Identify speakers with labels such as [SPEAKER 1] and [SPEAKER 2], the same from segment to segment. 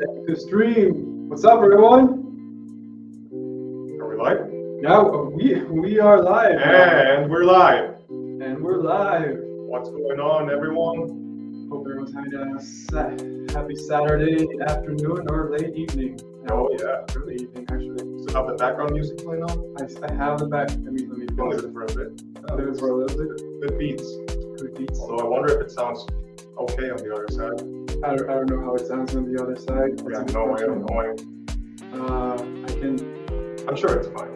[SPEAKER 1] Ready to stream. What's up, everyone?
[SPEAKER 2] Are we live?
[SPEAKER 1] Yeah, we are live.
[SPEAKER 2] And we're live.
[SPEAKER 1] And we're live.
[SPEAKER 2] What's going on, everyone?
[SPEAKER 1] Hope everyone's having a happy Saturday afternoon or late evening.
[SPEAKER 2] Oh, yeah.
[SPEAKER 1] Early evening, actually.
[SPEAKER 2] Still have the background music playing on?
[SPEAKER 1] I have the back. Let me
[SPEAKER 2] Leave
[SPEAKER 1] pause
[SPEAKER 2] it for a bit.
[SPEAKER 1] Leave it for a little bit.
[SPEAKER 2] Good beats.
[SPEAKER 1] Good beats.
[SPEAKER 2] Although I wonder if it sounds okay on the other side.
[SPEAKER 1] I don't know how it sounds on the other side.
[SPEAKER 2] We have no way of knowing. I'm sure it's fine.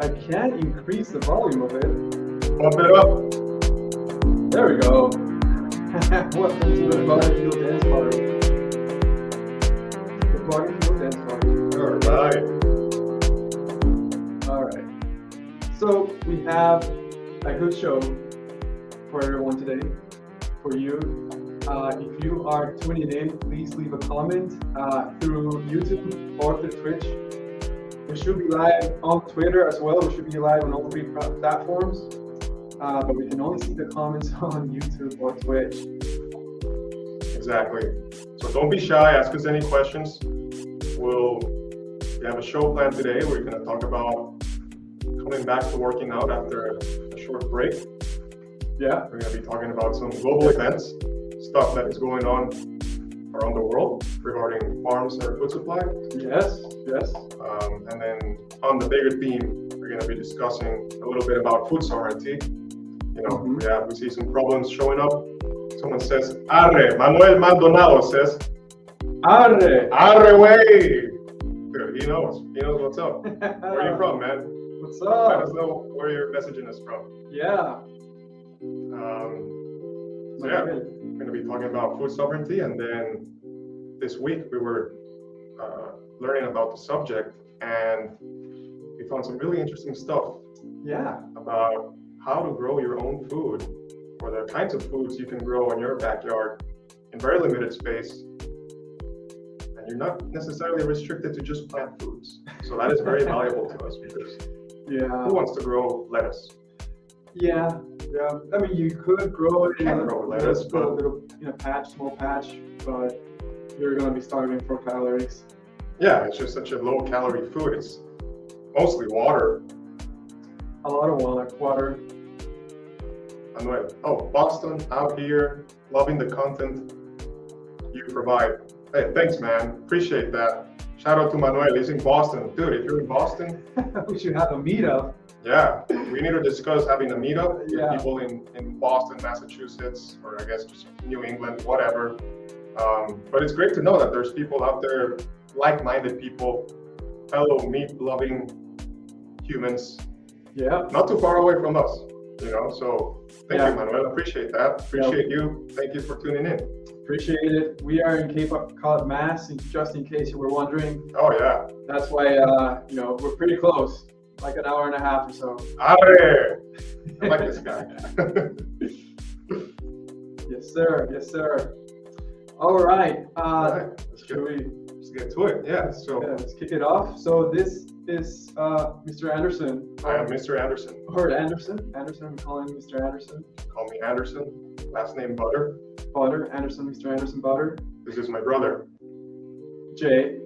[SPEAKER 1] I can increase the volume of it.
[SPEAKER 2] Bump it up.
[SPEAKER 1] There we go. Welcome to the ButterFueld Dance Party. The ButterFueld Dance Party. Alright. So we have a good show for everyone today. For you. If you are tuning in, please leave a comment through YouTube or through Twitch. We should be live on Twitter as well. We should be live on all three platforms. But we can only see the comments on YouTube or Twitch.
[SPEAKER 2] Exactly. So don't be shy. Ask us any questions. We have a show planned today. We're going to talk about coming back to working out after a short break.
[SPEAKER 1] Yeah.
[SPEAKER 2] We're going to be talking about some global events, stuff that is going on around the world regarding farms and food supply.
[SPEAKER 1] Yes.
[SPEAKER 2] And then on the bigger theme, we're going to be discussing a little bit about food sovereignty. You know, we see some problems showing up. Someone says, Arre, Manuel Maldonado says, Arre way! Dude, he knows what's up. Where are you from, man?
[SPEAKER 1] What's
[SPEAKER 2] Let
[SPEAKER 1] up?
[SPEAKER 2] us know where you're messaging us from.
[SPEAKER 1] Yeah.
[SPEAKER 2] We're going to be talking about food sovereignty, and then this week we were learning about the subject, and we found some really interesting stuff.
[SPEAKER 1] Yeah.
[SPEAKER 2] About how to grow your own food, or the kinds of foods you can grow in your backyard in very limited space, and you're not necessarily restricted to just plant foods. So that is very valuable to us because who wants to grow lettuce?
[SPEAKER 1] Yeah. I mean, you could grow it in a small patch, but you're going to be starving for calories.
[SPEAKER 2] Yeah, it's just such a low-calorie food. It's mostly water.
[SPEAKER 1] A lot of water.
[SPEAKER 2] Manuel, Boston, out here, loving the content you provide. Hey, thanks, man. Appreciate that. Shout out to Manuel. He's in Boston. Dude, if you're in Boston,
[SPEAKER 1] we should have a meetup.
[SPEAKER 2] Yeah, we need to discuss having a meetup with
[SPEAKER 1] Yeah.
[SPEAKER 2] people in Boston, Massachusetts, or I guess just New England, whatever. But it's great to know that there's people out there, like-minded people, fellow meat-loving humans, not too far away from us, So thank you, Manuel. Appreciate that. Appreciate you. Thank you for tuning in.
[SPEAKER 1] Appreciate it. We are in Cape Cod, Mass, just in case you were wondering.
[SPEAKER 2] Oh, yeah.
[SPEAKER 1] That's why, we're pretty close. Like an hour and a half or so.
[SPEAKER 2] Arre! I like this guy.
[SPEAKER 1] Yes, sir. All right.
[SPEAKER 2] Let's get to it. Yeah. So
[SPEAKER 1] let's kick it off. So this is Mr. Anderson.
[SPEAKER 2] I am Mr. Anderson.
[SPEAKER 1] Or Anderson. I'm calling him Mr. Anderson.
[SPEAKER 2] Call me Anderson. Last name Butter.
[SPEAKER 1] Anderson, Mr. Anderson Butter.
[SPEAKER 2] This is my brother.
[SPEAKER 1] Jay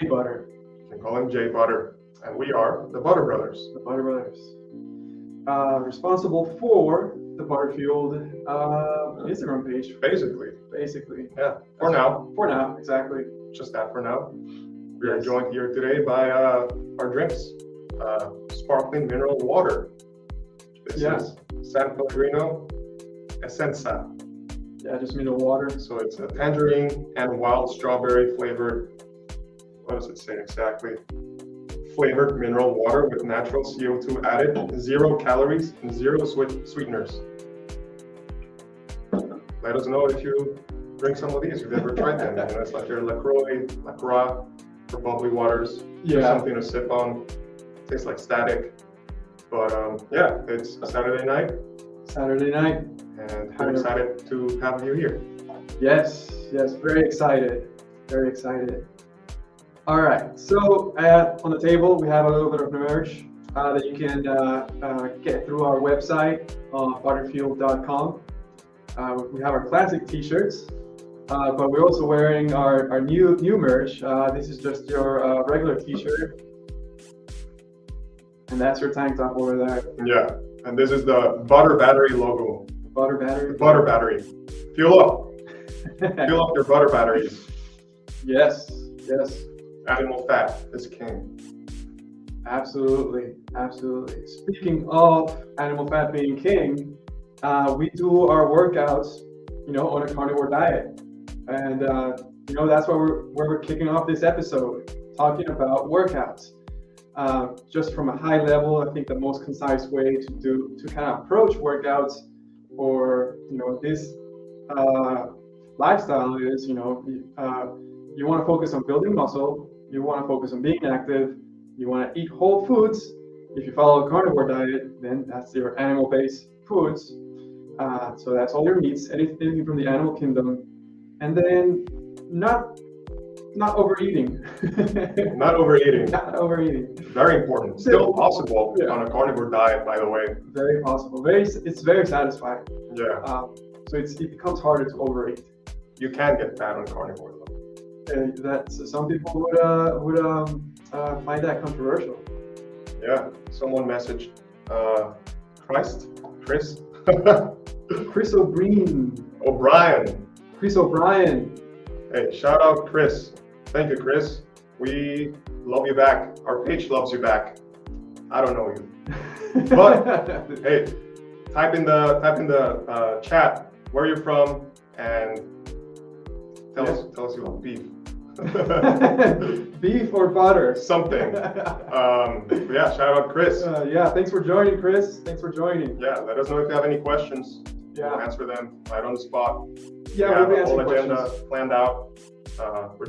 [SPEAKER 1] Butter.
[SPEAKER 2] You can call him Jay Butter. And we are the Butter Brothers.
[SPEAKER 1] The Butter Brothers. Responsible for the ButterFueld Instagram page. Basically.
[SPEAKER 2] Yeah. For now,
[SPEAKER 1] exactly.
[SPEAKER 2] Just that for now. We are joined here today by our drinks. Sparkling mineral water. This is San Pellegrino Essenza.
[SPEAKER 1] Yeah, just mineral water.
[SPEAKER 2] So it's a tangerine and wild strawberry flavored. What does it say exactly? Flavored mineral water with natural CO2 added, 0 calories, and 0 sweeteners. Let us know if you drink some of these. If you've ever tried them. It's like your LaCroix for bubbly waters. Just something to sip on. Tastes like static. But it's Saturday night. And we're excited to have you here.
[SPEAKER 1] Yes, very excited. All right, so on the table we have a little bit of merch that you can get through our website, ButterFueld.com. We have our classic t-shirts. but we're also wearing our new merch. This is just your regular t-shirt. And that's your tank top over there.
[SPEAKER 2] Yeah, and this is the Butter Battery logo.
[SPEAKER 1] Butter battery?
[SPEAKER 2] Butter Battery. Fuel up. Fuel up your butter batteries.
[SPEAKER 1] Yes, yes.
[SPEAKER 2] Animal fat is king.
[SPEAKER 1] Absolutely, absolutely. Speaking of animal fat being king, we do our workouts, on a carnivore diet. And, that's where we're kicking off this episode, talking about workouts. Just from a high level, I think the most concise way to kind of approach workouts or, this lifestyle is, you want to focus on building muscle, you want to focus on being active, you want to eat whole foods. If you follow a carnivore diet, then that's your animal-based foods. So that's all your meats, anything from the animal kingdom. And then not overeating.
[SPEAKER 2] Not overeating.
[SPEAKER 1] Not overeating.
[SPEAKER 2] Very important. Still possible on a carnivore diet, by the way.
[SPEAKER 1] Very possible. It's very satisfying.
[SPEAKER 2] Yeah.
[SPEAKER 1] So it becomes harder to overeat.
[SPEAKER 2] You can get fat on carnivore though.
[SPEAKER 1] Some people would find that controversial.
[SPEAKER 2] Yeah. Someone messaged Chris O'Brien. Chris O'Brien. Hey, shout out Chris. Thank you, Chris. We love you back. Our page loves you back. I don't know you, but hey, type in the chat where you're from and tell us you love beef.
[SPEAKER 1] Beef or butter.
[SPEAKER 2] Something. Yeah, shout out Chris.
[SPEAKER 1] Yeah, thanks for joining, Chris. Thanks for joining.
[SPEAKER 2] Yeah, let us know if you have any questions.
[SPEAKER 1] Yeah.
[SPEAKER 2] We'll answer them right on the spot.
[SPEAKER 1] Yeah,
[SPEAKER 2] we have a whole agenda
[SPEAKER 1] questions
[SPEAKER 2] planned out. We're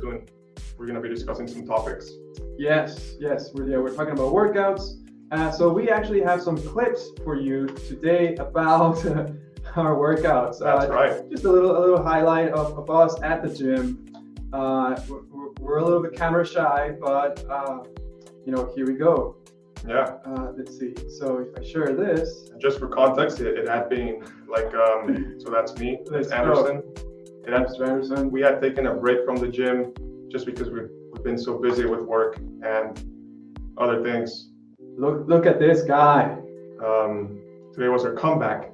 [SPEAKER 2] going to be discussing some topics.
[SPEAKER 1] Yes. We're talking about workouts. So we actually have some clips for you today about our workouts.
[SPEAKER 2] That's right.
[SPEAKER 1] Just a little highlight of us at the gym. We're a little bit camera shy, but here we go.
[SPEAKER 2] Yeah.
[SPEAKER 1] Let's see. So if I share this.
[SPEAKER 2] Just for context, it had been like, so that's me, that's Anderson.
[SPEAKER 1] Mr. Anderson.
[SPEAKER 2] We had taken a break from the gym just because we've been so busy with work and other things.
[SPEAKER 1] Look at this guy.
[SPEAKER 2] Today was our comeback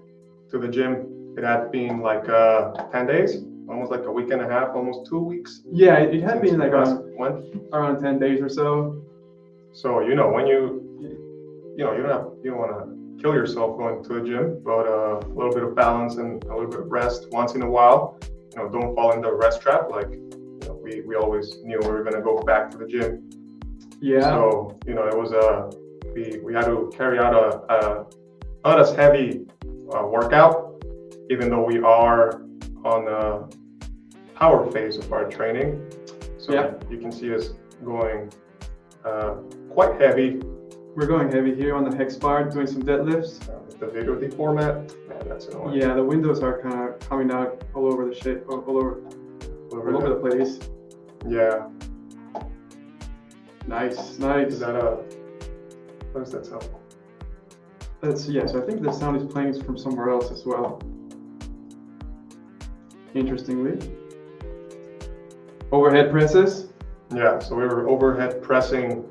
[SPEAKER 2] to the gym. It had been like 10 days, almost like a week and a half, almost 2 weeks.
[SPEAKER 1] Yeah, it had been like around 10 days or so.
[SPEAKER 2] So when you don't want to kill yourself going to the gym, but a little bit of balance and a little bit of rest once in a while. Don't fall in the rest trap. Like we always knew we were gonna go back to the gym.
[SPEAKER 1] Yeah.
[SPEAKER 2] So it was we had to carry out a not as heavy workout, even though we are on the power phase of our training. So you can see us going quite heavy. We're going heavy here on the hex bar, doing some deadlifts. The video format, man, that's annoying. Yeah, the windows are kind of coming out all over the shape, all over the place. Yeah. Nice. Is that what does that sound? So I think the sound is playing from somewhere else as well. Interestingly. Overhead presses. Yeah, so we were overhead pressing.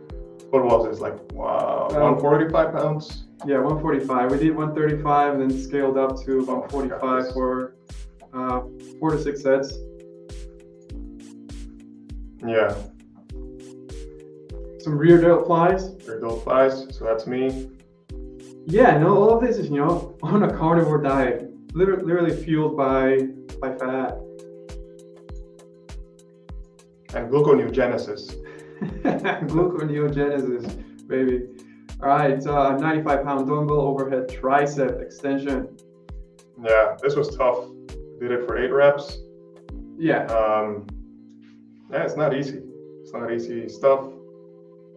[SPEAKER 2] What was this, like 145 pounds? Yeah, 145. We did 135 and then scaled up to 145 for 4 to 6 sets. Yeah. Some rear delt flies. So that's me. Yeah, all of this is, on a carnivore diet, literally fueled by fat. And gluconeogenesis. Gluconeogenesis, baby. All right, 95-pound dumbbell overhead tricep extension. Yeah, this was tough. Did it for 8 reps. Yeah. Yeah, it's not easy. It's not easy stuff.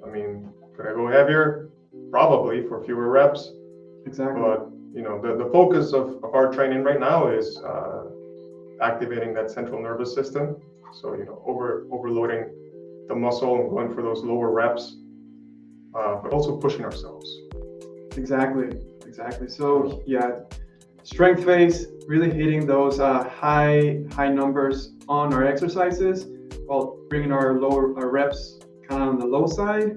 [SPEAKER 2] I mean, could I go heavier? Probably for fewer reps. Exactly. But the focus of our training right now is activating that central nervous system. So overloading the muscle and going for those lower reps, but also pushing ourselves. Exactly. So
[SPEAKER 1] strength phase, really hitting those high numbers on our exercises while bringing our reps kind of on the low side.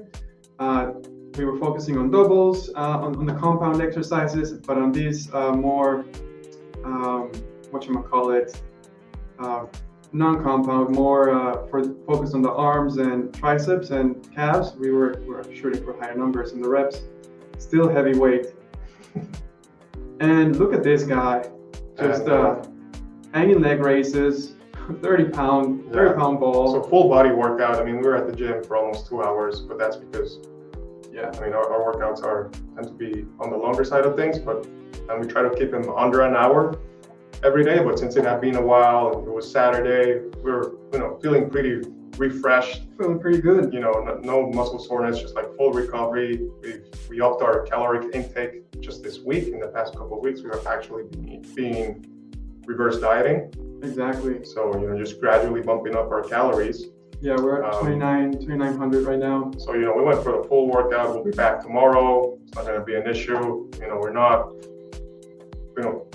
[SPEAKER 1] We were focusing on doubles, on the compound exercises, but on these more, non-compound, more focused on the arms and triceps and calves. We were shooting for higher numbers in the reps, still heavy weight. And look at this guy, just hanging leg raises, 30 pound ball.
[SPEAKER 2] So full body workout. I mean, we were at the gym for almost 2 hours, but that's because, I mean, our workouts tend to be on the longer side of things, and we try to keep them under an hour every day. But since it had been a while, it was Saturday, we were, feeling pretty refreshed.
[SPEAKER 1] Feeling pretty good.
[SPEAKER 2] No muscle soreness, just like full recovery. We upped our caloric intake just this week. In the past couple of weeks, we have actually been reverse dieting.
[SPEAKER 1] Exactly.
[SPEAKER 2] So, just gradually bumping up our calories.
[SPEAKER 1] Yeah, we're at 2,900 right now.
[SPEAKER 2] So, we went for the full workout. We'll be back tomorrow. It's not going to be an issue. We're not,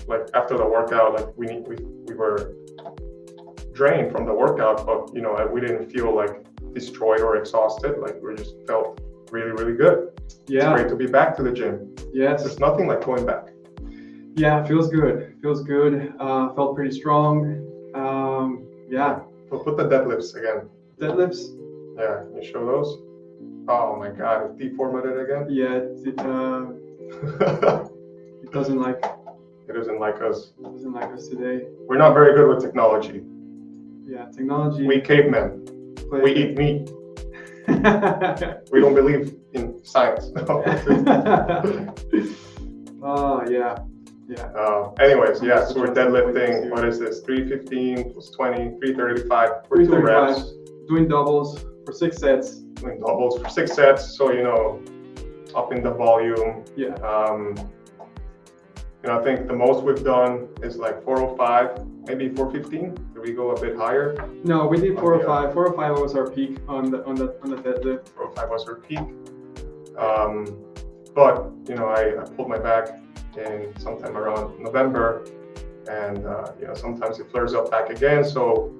[SPEAKER 2] like after the workout, like we were drained from the workout, but, we didn't feel like destroyed or exhausted. Like we just felt really, really good.
[SPEAKER 1] Yeah.
[SPEAKER 2] It's great to be back to the gym.
[SPEAKER 1] Yes.
[SPEAKER 2] There's nothing like going back.
[SPEAKER 1] Yeah, feels good. Felt pretty strong. Yeah.
[SPEAKER 2] So put the deadlifts again.
[SPEAKER 1] Deadlifts?
[SPEAKER 2] Yeah, can you show those? Oh my God, it's deformatted again?
[SPEAKER 1] Yeah, it doesn't like
[SPEAKER 2] It doesn't like us.
[SPEAKER 1] It doesn't like us today.
[SPEAKER 2] We're not very good with technology.
[SPEAKER 1] Yeah, technology.
[SPEAKER 2] We cavemen. We eat meat. We don't believe in science.
[SPEAKER 1] Oh, yeah.
[SPEAKER 2] Anyways, so we're deadlifting. What is this? 315 plus 20, 335 for 2 reps.
[SPEAKER 1] Doing doubles for 6 sets.
[SPEAKER 2] Doing doubles for 6 sets. So, upping the volume.
[SPEAKER 1] Yeah.
[SPEAKER 2] I think the most we've done is like 405, maybe 415. Did we go a bit higher?
[SPEAKER 1] No, we did 405. 405 was our peak on the deadlift.
[SPEAKER 2] 405 was our peak. But I pulled my back in sometime around November, and sometimes it flares up back again. So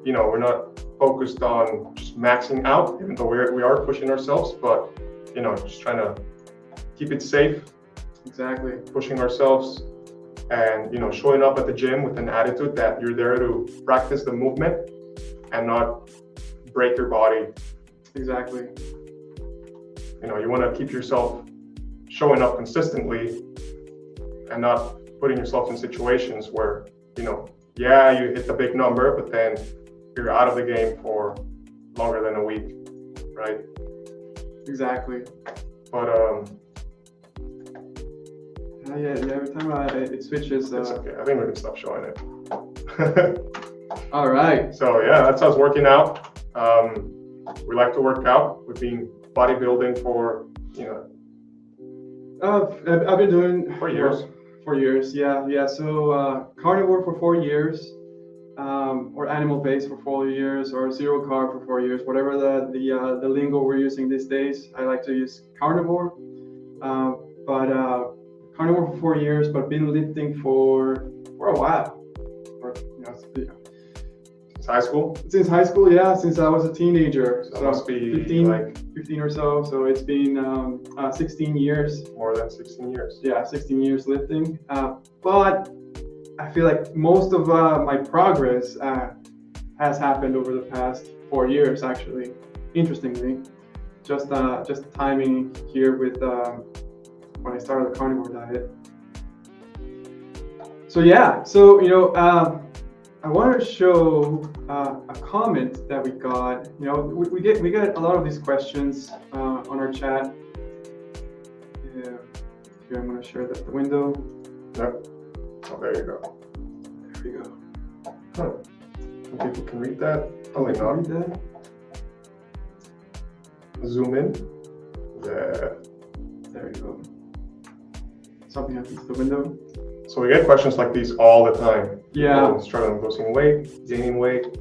[SPEAKER 2] we're not focused on just maxing out, even though we are pushing ourselves, but just trying to keep it safe.
[SPEAKER 1] Exactly.
[SPEAKER 2] Pushing ourselves and showing up at the gym with an attitude that you're there to practice the movement and not break your body.
[SPEAKER 1] Exactly.
[SPEAKER 2] You want to keep yourself showing up consistently and not putting yourself in situations where you hit the big number, but then you're out of the game for longer than a week, right?
[SPEAKER 1] Exactly.
[SPEAKER 2] But
[SPEAKER 1] yeah, every time it switches.
[SPEAKER 2] It's okay. I think we can stop showing it.
[SPEAKER 1] All right.
[SPEAKER 2] So that's us working out. We like to work out. We've been bodybuilding for
[SPEAKER 1] I've been doing
[SPEAKER 2] 4 years.
[SPEAKER 1] 4 years, yeah. So carnivore for 4 years, or animal-based for 4 years, or zero carb for 4 years, whatever the lingo we're using these days. I like to use carnivore, but carnivore for 4 years, but been lifting for a while.
[SPEAKER 2] Since high school?
[SPEAKER 1] Since high school, yeah. Since I was a teenager.
[SPEAKER 2] So must be
[SPEAKER 1] 15 or so. So it's been 16 years.
[SPEAKER 2] More than 16 years.
[SPEAKER 1] Yeah, 16 years lifting. But I feel like most of my progress has happened over the past 4 years, actually. Interestingly, just timing here with when I started the carnivore diet. So I wanted to show a comment that we got. We get a lot of these questions on our chat. Here I'm going to share the window.
[SPEAKER 2] Yep. Oh, there you go.
[SPEAKER 1] There we go.
[SPEAKER 2] Huh. Some people can read that. Probably not.
[SPEAKER 1] Read that.
[SPEAKER 2] Zoom in. There.
[SPEAKER 1] There you go. Something happens to the window.
[SPEAKER 2] So we get questions like these all the time.
[SPEAKER 1] Yeah.
[SPEAKER 2] People struggling with losing weight, gaining weight.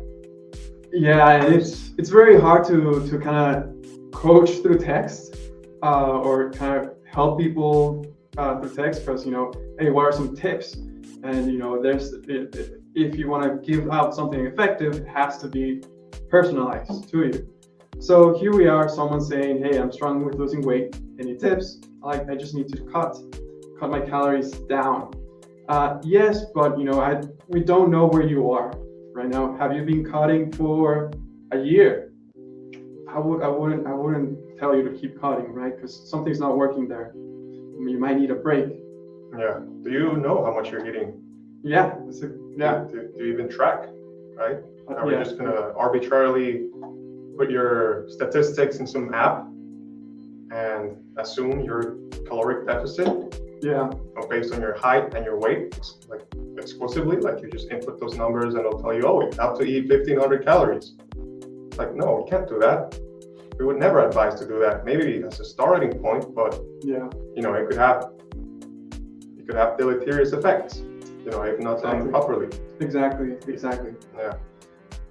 [SPEAKER 1] Yeah, and it's very hard to kind of coach through text or kind of help people through text because, hey, what are some tips? And, if you want to give out something effective, it has to be personalized to you. So here we are, someone saying, hey, I'm struggling with losing weight. Any tips? I just need to cut my calories down. Yes, but we don't know where you are right now. Have you been cutting for a year? I wouldn't tell you to keep cutting, right? Because something's not working there. You might need a break.
[SPEAKER 2] Yeah. Do you know how much you're eating?
[SPEAKER 1] Yeah.
[SPEAKER 2] Do you even track, right? Are we
[SPEAKER 1] yeah.
[SPEAKER 2] just gonna arbitrarily put your statistics in some app and assume your caloric deficit?
[SPEAKER 1] Yeah.
[SPEAKER 2] Based on your height and your weight, like exclusively, like you just input those numbers and it'll tell you, oh, you have to eat 1,500 calories. It's like, no, we can't do that. We would never advise to do that. Maybe as a starting point, but
[SPEAKER 1] yeah,
[SPEAKER 2] it could have deleterious effects, if not done properly.
[SPEAKER 1] Exactly.
[SPEAKER 2] Yeah.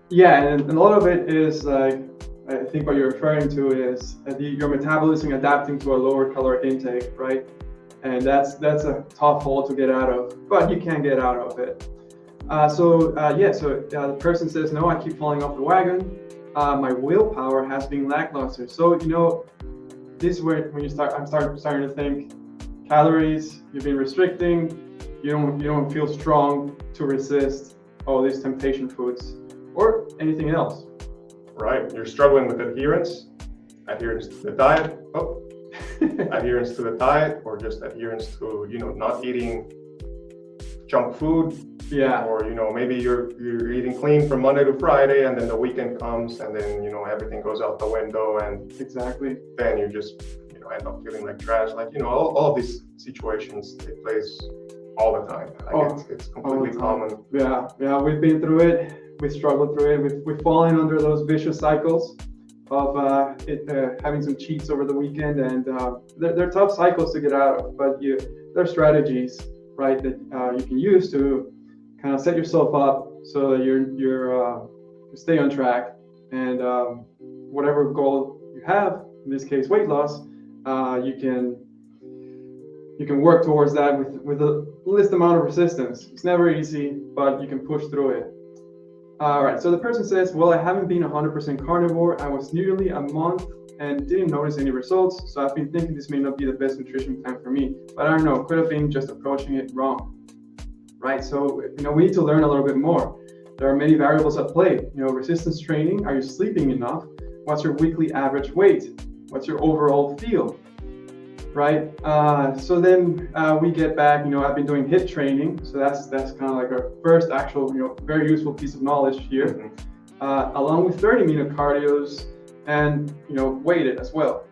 [SPEAKER 1] Yeah, and a lot of it is like, I think what you're referring to is your metabolism adapting to a lower caloric intake, right? And that's a tough hole to get out of, but you can get out of it. So the person says, no, I keep falling off the wagon. My willpower has been lackluster. So, this is where I'm starting to think calories, you've been restricting, you don't feel strong to resist all these temptation foods or anything else.
[SPEAKER 2] Right, you're struggling with adherence to the diet. Adherence to the diet, or just adherence to not eating junk food.
[SPEAKER 1] Yeah.
[SPEAKER 2] Or maybe you're eating clean from Monday to Friday, and then the weekend comes, and then everything goes out the window, and
[SPEAKER 1] exactly.
[SPEAKER 2] Then you just end up feeling like trash. Like all of these situations take place all the time. It's completely common.
[SPEAKER 1] Yeah, we've been through it. We struggled through it. We've fallen under those vicious cycles of having some cheats over the weekend, and they're tough cycles to get out of. But there are strategies, right, that you can use to kind of set yourself up so that you stay on track, and whatever goal you have, in this case weight loss, you can work towards that with the least amount of resistance. It's never easy, but you can push through it. All right, so the person says, well, I haven't been 100% carnivore. I was nearly a month and didn't notice any results, so I've been thinking this may not be the best nutrition plan for me, but I don't know, could have been just approaching it wrong. Right, so we need to learn a little bit more. There are many variables at play. Resistance training. Are you sleeping enough? What's your weekly average weight? What's your overall feel? Right. So then we get back. I've been doing HIIT training, so that's kind of like our first actual, very useful piece of knowledge here, along with 30-minute cardios and weighted as well.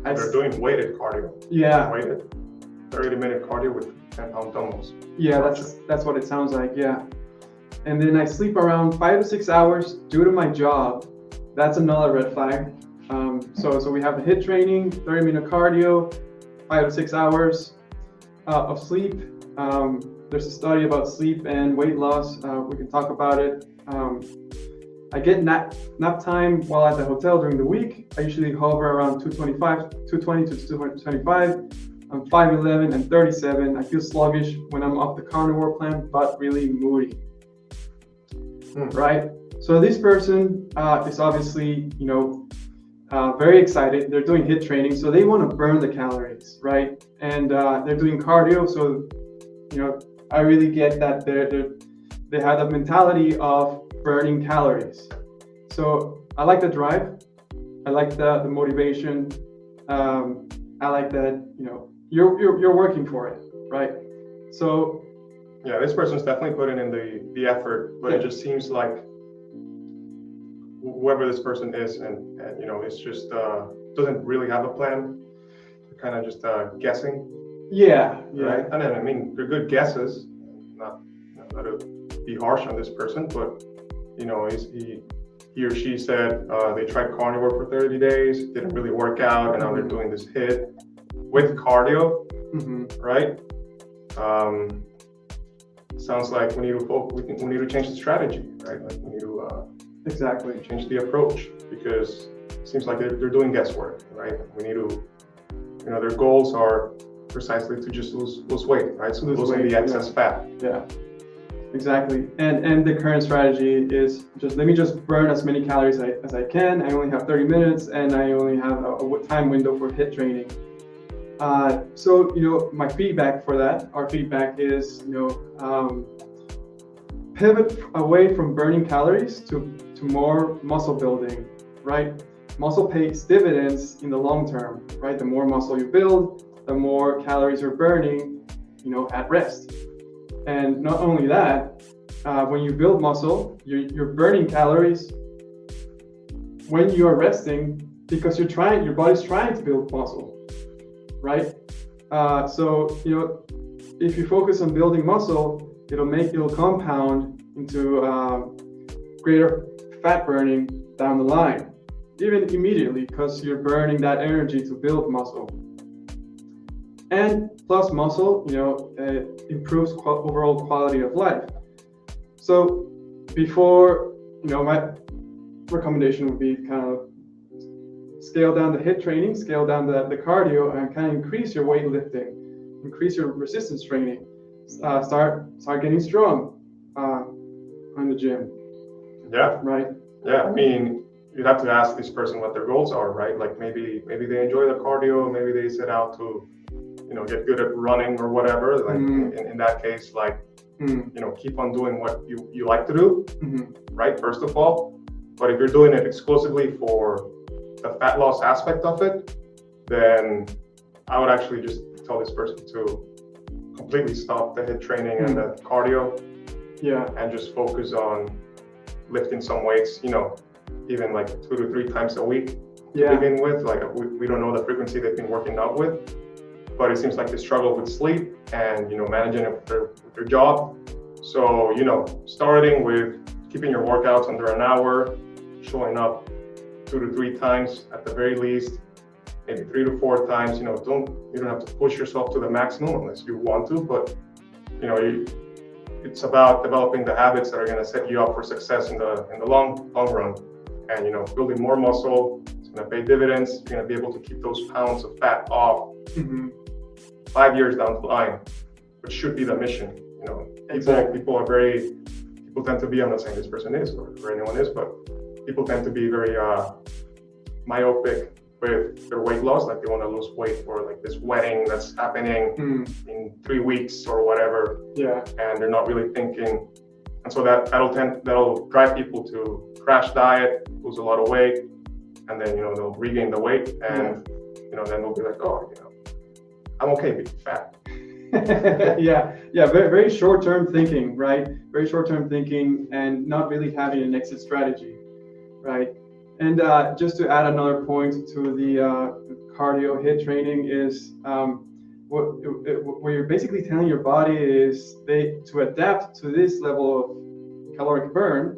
[SPEAKER 2] They're doing weighted cardio.
[SPEAKER 1] Yeah.
[SPEAKER 2] Weighted 30-minute cardio with 10-pound dumbbells.
[SPEAKER 1] Yeah, that's what it sounds like. Yeah. And then I sleep around 5 to 6 hours due to my job. That's another red flag. So we have the HIIT training, 30-minute cardio, 5 to 6 hours of sleep. There's a study about sleep and weight loss. We can talk about it. I get nap time while at the hotel during the week. I usually hover around 220 to 225. I'm 5'11" and 37. I feel sluggish when I'm off the carnivore plan, but really moody. Right? So this person is obviously, very excited. They're doing HIIT training, so they want to burn the calories, right? And they're doing cardio, so I really get that they have the mentality of burning calories. So I like the drive. I like the motivation. I like that you're working for it, right? So
[SPEAKER 2] yeah, this person's definitely putting in the effort, but it just seems like whoever this person is, and it's just doesn't really have a plan. They're kind of just guessing.
[SPEAKER 1] Yeah.
[SPEAKER 2] Right. And then, I mean, they're good guesses. Not to be harsh on this person, but he or she said they tried carnivore for 30 days, didn't really work out, and now they're doing this HIIT with cardio, right? Sounds like we need to change the strategy, right? Like we need to
[SPEAKER 1] exactly
[SPEAKER 2] change the approach, because it seems like they're doing guesswork, right? We need to, their goals are precisely to just lose weight, right? So
[SPEAKER 1] Lose
[SPEAKER 2] losing
[SPEAKER 1] weight,
[SPEAKER 2] the excess fat.
[SPEAKER 1] Yeah, exactly. And the current strategy is just let me just burn as many calories as I can. I only have 30 minutes and I only have a time window for HIIT training. So, my feedback for that, our feedback is, pivot away from burning calories to more muscle building, right? Muscle pays dividends in the long term, right? The more muscle you build, the more calories you're burning, at rest. And not only that, when you build muscle, you're burning calories when you are resting because your body's trying to build muscle, right? So, if you focus on building muscle, it'll compound into greater fat burning down the line, even immediately, because you're burning that energy to build muscle. And plus muscle, improves overall quality of life. So before, my recommendation would be kind of scale down the HIIT training, scale down the cardio, and kind of increase your weightlifting, increase your resistance training, start getting strong on the gym.
[SPEAKER 2] Yeah.
[SPEAKER 1] Right.
[SPEAKER 2] Yeah. I mean, you'd have to ask this person what their goals are, right? Like maybe they enjoy the cardio, maybe they set out to, get good at running or whatever. Like in that case, like, keep on doing what you like to do, right? First of all, but if you're doing it exclusively for the fat loss aspect of it, then I would actually just tell this person to completely stop the HIIT training and the cardio, and just focus on lifting some weights, even like 2 to 3 times a week to begin with. Like we don't know the frequency they've been working out with, but it seems like they struggle with sleep and managing it with their job. So starting with keeping your workouts under an hour, showing up 2 to 3 times at the very least, maybe 3 to 4 times. You don't have to push yourself to the maximum unless you want to, but it's about developing the habits that are going to set you up for success in the long run. And building more muscle, it's going to pay dividends. You're going to be able to keep those pounds of fat off 5 years down the line, which should be the mission.
[SPEAKER 1] Exactly.
[SPEAKER 2] People tend to be, I'm not saying this person is or anyone is, but people tend to be very myopic with their weight loss. Like they want to lose weight for like this wedding that's happening in 3 weeks or whatever. Yeah. And they're not really thinking. And so that'll drive people to crash diet, lose a lot of weight, and then they'll regain the weight, and then they'll be like, oh, I'm okay being fat.
[SPEAKER 1] Very, very short-term thinking, right? Very short-term thinking, and not really having an exit strategy, right? And just to add another point to the cardio HIIT training is what you're basically telling your body is to adapt to this level of caloric burn,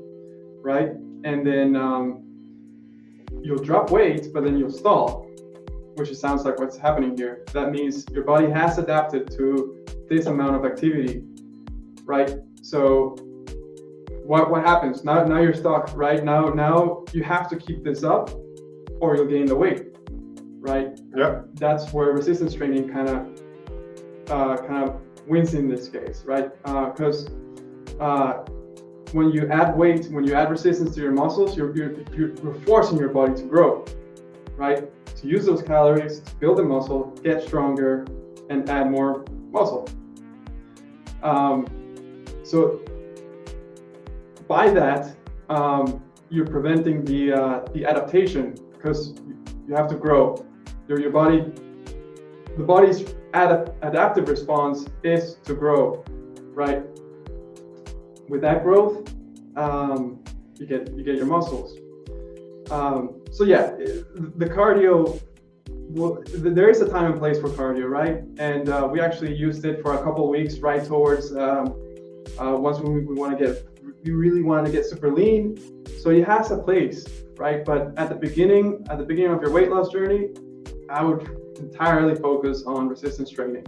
[SPEAKER 1] right? And then you'll drop weight, but then you'll stall, which sounds like what's happening here. That means your body has adapted to this amount of activity, right? So what happens? Now you're stuck, right? Now you have to keep this up or you'll gain the weight, right?
[SPEAKER 2] Yeah.
[SPEAKER 1] That's where resistance training kind of wins in this case, right? Because when you add weight, when you add resistance to your muscles, you're forcing your body to grow, right? To use those calories to build the muscle, get stronger, and add more muscle. So by that, you're preventing the adaptation, because you have to grow. The body's adaptive response is to grow, right? With that growth, you get your muscles. So yeah, the cardio. Well, there is a time and place for cardio, right? And we actually used it for a couple of weeks, right towards once we really wanted to get super lean. So it has a place, right? But at the beginning of your weight loss journey, I would entirely focus on resistance training.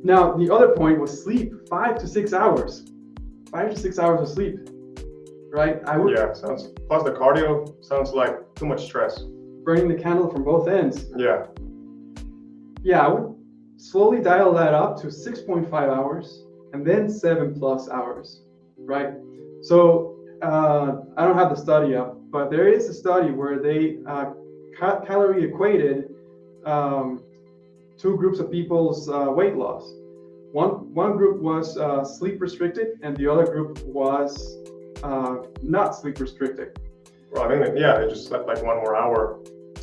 [SPEAKER 1] Now, the other point was sleep. 5 to 6 hours. 5 to 6 hours of sleep, right?
[SPEAKER 2] Plus the cardio sounds like too much stress.
[SPEAKER 1] Burning the candle from both ends.
[SPEAKER 2] Yeah.
[SPEAKER 1] Yeah, I would slowly dial that up to 6.5 hours and then 7+ hours, right? So I don't have the study up, but there is a study where they calorie equated two groups of people's weight loss. One group was sleep restricted, and the other group was not sleep restricted.
[SPEAKER 2] Well, I think they just slept like 1 more hour.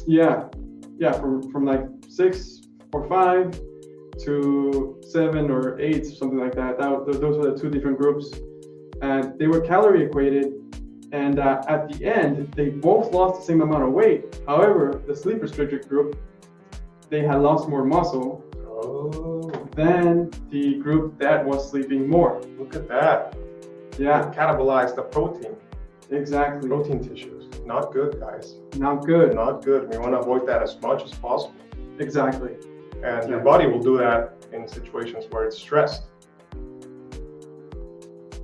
[SPEAKER 1] Yeah, from like 6 or 5 to 7 or 8, something like that. Those were the two different groups, and they were calorie equated. And at the end, they both lost the same amount of weight. However, the sleep restricted group, they had lost more muscle than the group that was sleeping more.
[SPEAKER 2] Look at that.
[SPEAKER 1] Yeah.
[SPEAKER 2] It catabolized the protein.
[SPEAKER 1] Exactly.
[SPEAKER 2] Protein tissues. Not good, guys.
[SPEAKER 1] Not good.
[SPEAKER 2] Not good. We want to avoid that as much as possible.
[SPEAKER 1] Exactly.
[SPEAKER 2] And your body will do that in situations where it's stressed.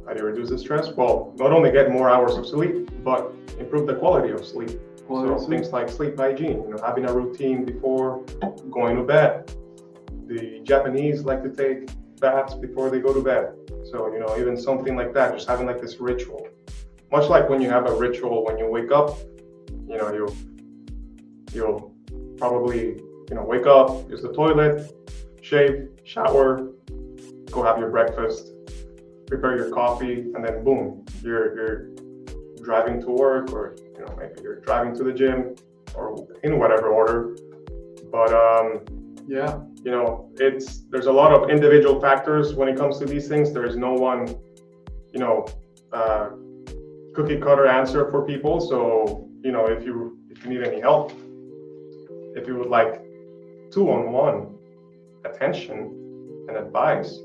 [SPEAKER 2] How do you reduce the stress? Well, not only get more hours of sleep, but improve the quality of sleep. Things like sleep hygiene, having a routine before going to bed. The Japanese like to take baths before they go to bed. So, even something like that, just having like this ritual. Much like when you have a ritual when you wake up, you'll probably, wake up, use the toilet, shave, shower, go have your breakfast, prepare your coffee, and then boom, you're driving to work, or maybe you're driving to the gym, or in whatever order. But there's a lot of individual factors when it comes to these things. There is no one cookie cutter answer for people. So if you need any help, if you would like 2-on-1 attention and advice,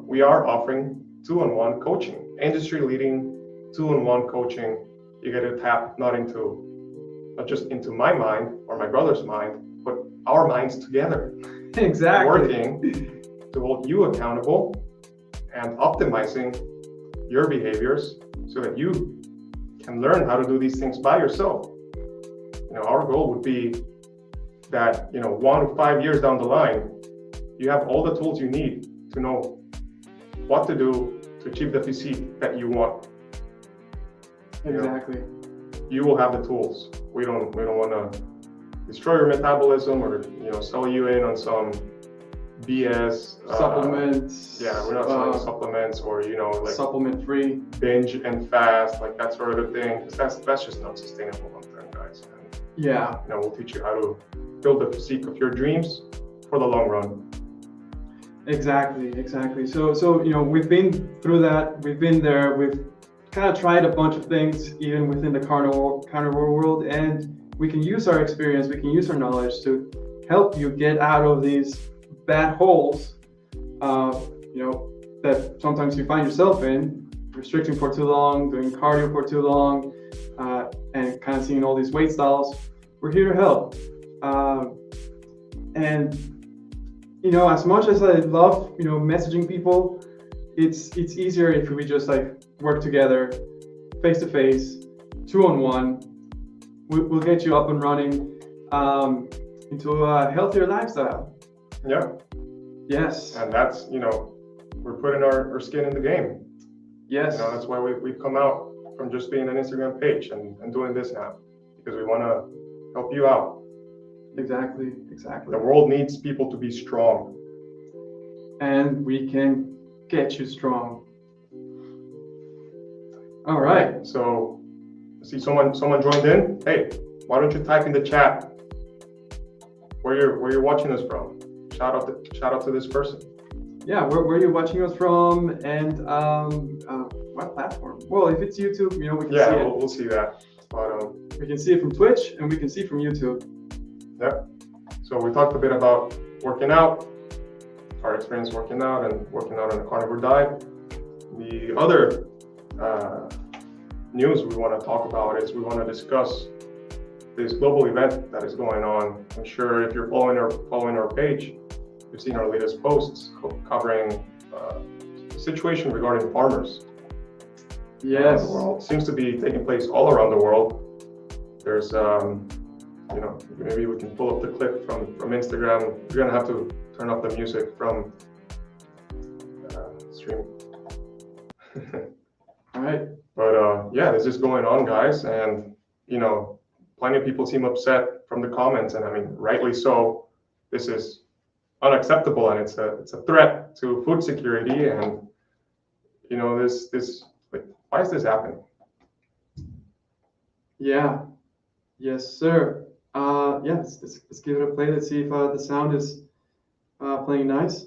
[SPEAKER 2] we are offering 2-on-1 coaching, industry leading 2-on-1 coaching. You get to tap not just into my mind or my brother's mind, but our minds together.
[SPEAKER 1] Exactly.
[SPEAKER 2] Working to hold you accountable and optimizing your behaviors so that you can learn how to do these things by yourself. Our goal would be that 1 to 5 years down the line, you have all the tools you need to know what to do to achieve the physique that you want.
[SPEAKER 1] Exactly.
[SPEAKER 2] You will have the tools. We don't want to destroy your metabolism or sell you in on some BS
[SPEAKER 1] supplements.
[SPEAKER 2] We're not selling supplements or like
[SPEAKER 1] supplement free
[SPEAKER 2] binge and fast, like that sort of thing. Because that's just not sustainable long term, guys. And, we'll teach you how to build the physique of your dreams for the long run.
[SPEAKER 1] Exactly. So we've been through that. We've been there. We've kind of tried a bunch of things, even within the carnivore world, and we can use our experience, we can use our knowledge to help you get out of these bad holes, that sometimes you find yourself in, restricting for too long, doing cardio for too long, and kind of seeing all these weight styles. We're here to help. And as much as I love, messaging people, it's easier if we just work together, face to face, 2-on-1. We'll get you up and running into a healthier lifestyle.
[SPEAKER 2] Yeah.
[SPEAKER 1] Yes.
[SPEAKER 2] And that's, we're putting our skin in the game.
[SPEAKER 1] Yes.
[SPEAKER 2] That's why we've come out from just being an Instagram page and doing this now, because we want to help you out.
[SPEAKER 1] Exactly.
[SPEAKER 2] The world needs people to be strong.
[SPEAKER 1] And we can get you strong. All right.
[SPEAKER 2] So I see someone joined in. Hey, why don't you type in the chat where you're watching us from? Shout out to this person.
[SPEAKER 1] Yeah, where you're watching us from, and what platform? Well, if it's YouTube, we can see it.
[SPEAKER 2] We'll see that. But,
[SPEAKER 1] we can see it from Twitch, and we can see it from YouTube.
[SPEAKER 2] Yep. So we talked a bit about working out, our experience working out and working out on a carnivore diet. The other news we want to talk about is we want to discuss this global event that is going on. I'm sure if you're following our page, you've seen our latest posts covering the situation regarding farmers.
[SPEAKER 1] Yes.
[SPEAKER 2] Around the world. It seems to be taking place all around the world. There's maybe we can pull up the clip from Instagram. You're gonna have to turn off the music from stream.
[SPEAKER 1] All right.
[SPEAKER 2] But yeah, this is going on, guys, and plenty of people seem upset from the comments, and I mean, rightly so. This is unacceptable, and it's a threat to food security, and this like, why is this happening?
[SPEAKER 1] Yeah. Yes, sir. Yeah, let's give it a play. Let's see if the sound is playing nice.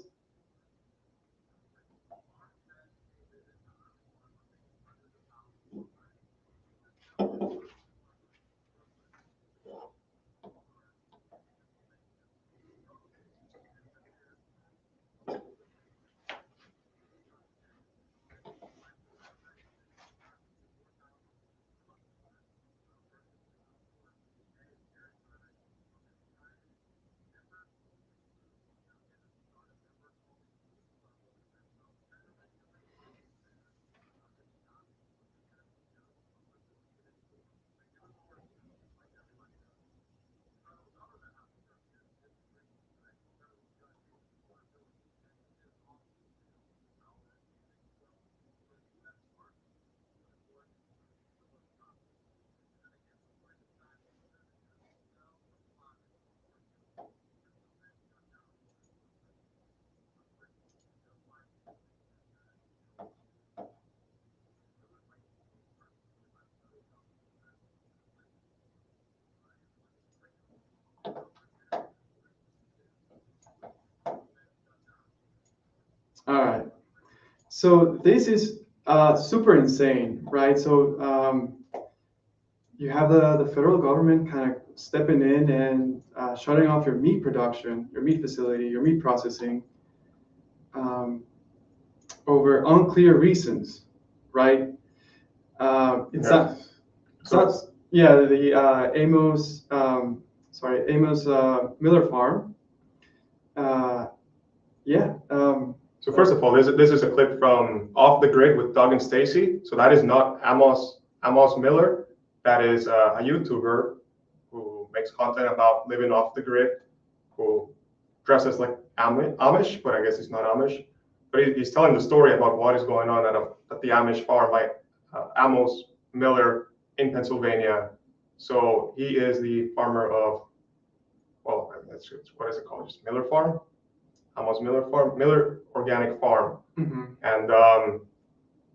[SPEAKER 1] All right. So this is super insane, right? So you have the federal government kind of stepping in and shutting off your meat production, your meat facility, your meat processing over unclear reasons, right? It's not. It's not. Yeah, the Amos Miller Farm. Yeah.
[SPEAKER 2] So first of all, this is a clip from Off the Grid with Doug and Stacy. So that is not Amos Miller. That is a YouTuber who makes content about living off the grid, who dresses like Amish, but I guess he's not Amish. But he's telling the story about what is going on at the Amish farm by Amos Miller in Pennsylvania. So he is the farmer of, well, what is it called? Just Miller Farm? Amos Miller Farm? Miller Organic Farm.
[SPEAKER 1] Mm-hmm.
[SPEAKER 2] And it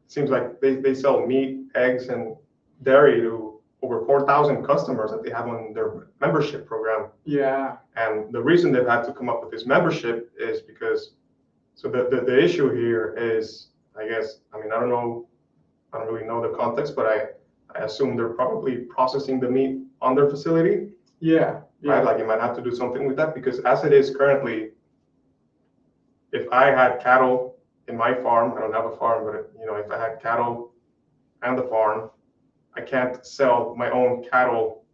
[SPEAKER 2] seems like they sell meat, eggs, and dairy to over 4,000 customers that they have on their membership program.
[SPEAKER 1] Yeah.
[SPEAKER 2] And the reason they've had to come up with this membership is because, so the issue here is, I guess, I mean, I don't really know the context, but I assume they're probably processing the meat on their facility.
[SPEAKER 1] Yeah.
[SPEAKER 2] Right? Like you might have to do something with that, because as it is currently, if I had cattle in my farm, I don't have a farm, but if I had cattle and the farm, I can't sell my own cattle.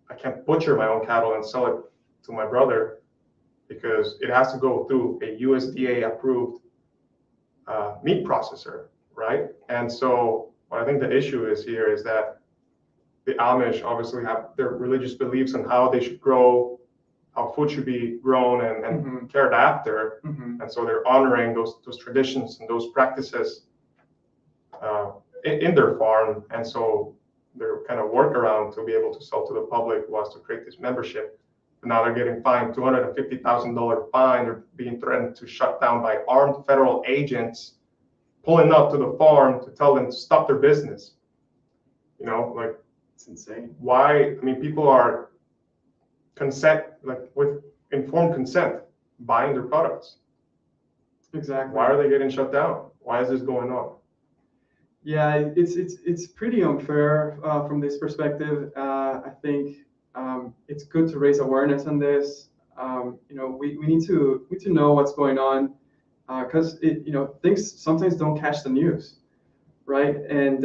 [SPEAKER 2] I can't butcher my own cattle and sell it to my brother, because it has to go through a USDA approved meat processor, right? And so what I think the issue is here is that the Amish obviously have their religious beliefs on how they should grow, how food should be grown and
[SPEAKER 1] Mm-hmm.
[SPEAKER 2] cared after.
[SPEAKER 1] Mm-hmm.
[SPEAKER 2] And so they're honoring those traditions and those practices in their farm. And so they're kind of workaround to be able to sell to the public was to create this membership. And now they're getting fined $250,000 fine. They're being threatened to shut down by armed federal agents pulling up to the farm to tell them to stop their business. Like,
[SPEAKER 1] it's insane.
[SPEAKER 2] Why? I mean, people are with informed consent buying their products.
[SPEAKER 1] Exactly.
[SPEAKER 2] Why are they getting shut down? Why is this going on?
[SPEAKER 1] Yeah, it's pretty unfair from this perspective. I think it's good to raise awareness on this. We need to know what's going on, because things sometimes don't catch the news, right? And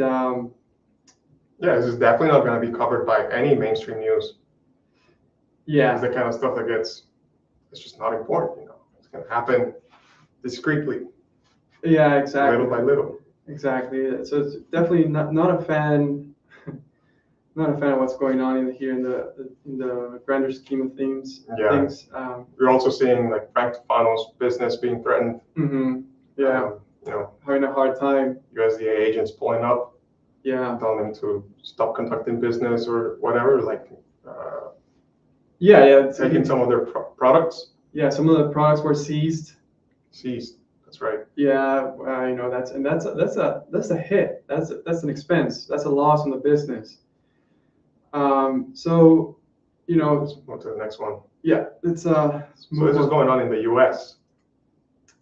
[SPEAKER 2] yeah, this is definitely not going to be covered by any mainstream news.
[SPEAKER 1] Yeah,
[SPEAKER 2] it's the kind of stuff that it's just not important. It's going to happen discreetly.
[SPEAKER 1] Yeah, exactly.
[SPEAKER 2] Little by little.
[SPEAKER 1] Exactly. So it's definitely not a fan not a fan of what's going on here in the grander scheme of things.
[SPEAKER 2] Yeah.
[SPEAKER 1] Things.
[SPEAKER 2] We're also seeing like Frank Tufano's business being threatened.
[SPEAKER 1] Mm-hmm. Yeah.
[SPEAKER 2] You know,
[SPEAKER 1] having a hard time.
[SPEAKER 2] USDA agents pulling up,
[SPEAKER 1] Yeah.
[SPEAKER 2] telling them to stop conducting business or whatever, like taking some of their products.
[SPEAKER 1] Yeah, some of the products were seized.
[SPEAKER 2] Seized. That's right.
[SPEAKER 1] Yeah, you know that's a hit. That's an expense. That's a loss on the business. So, you know,
[SPEAKER 2] let's move to the next one.
[SPEAKER 1] Yeah, let's
[SPEAKER 2] so this is going on in the U.S.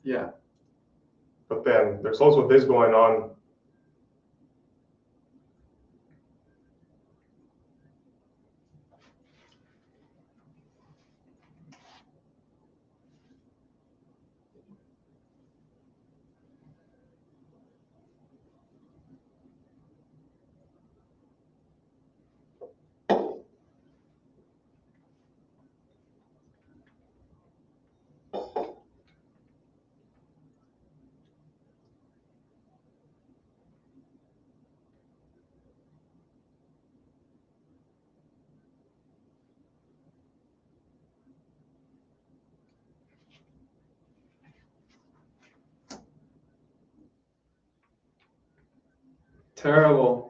[SPEAKER 1] Yeah.
[SPEAKER 2] But then there's also this going on.
[SPEAKER 1] Terrible.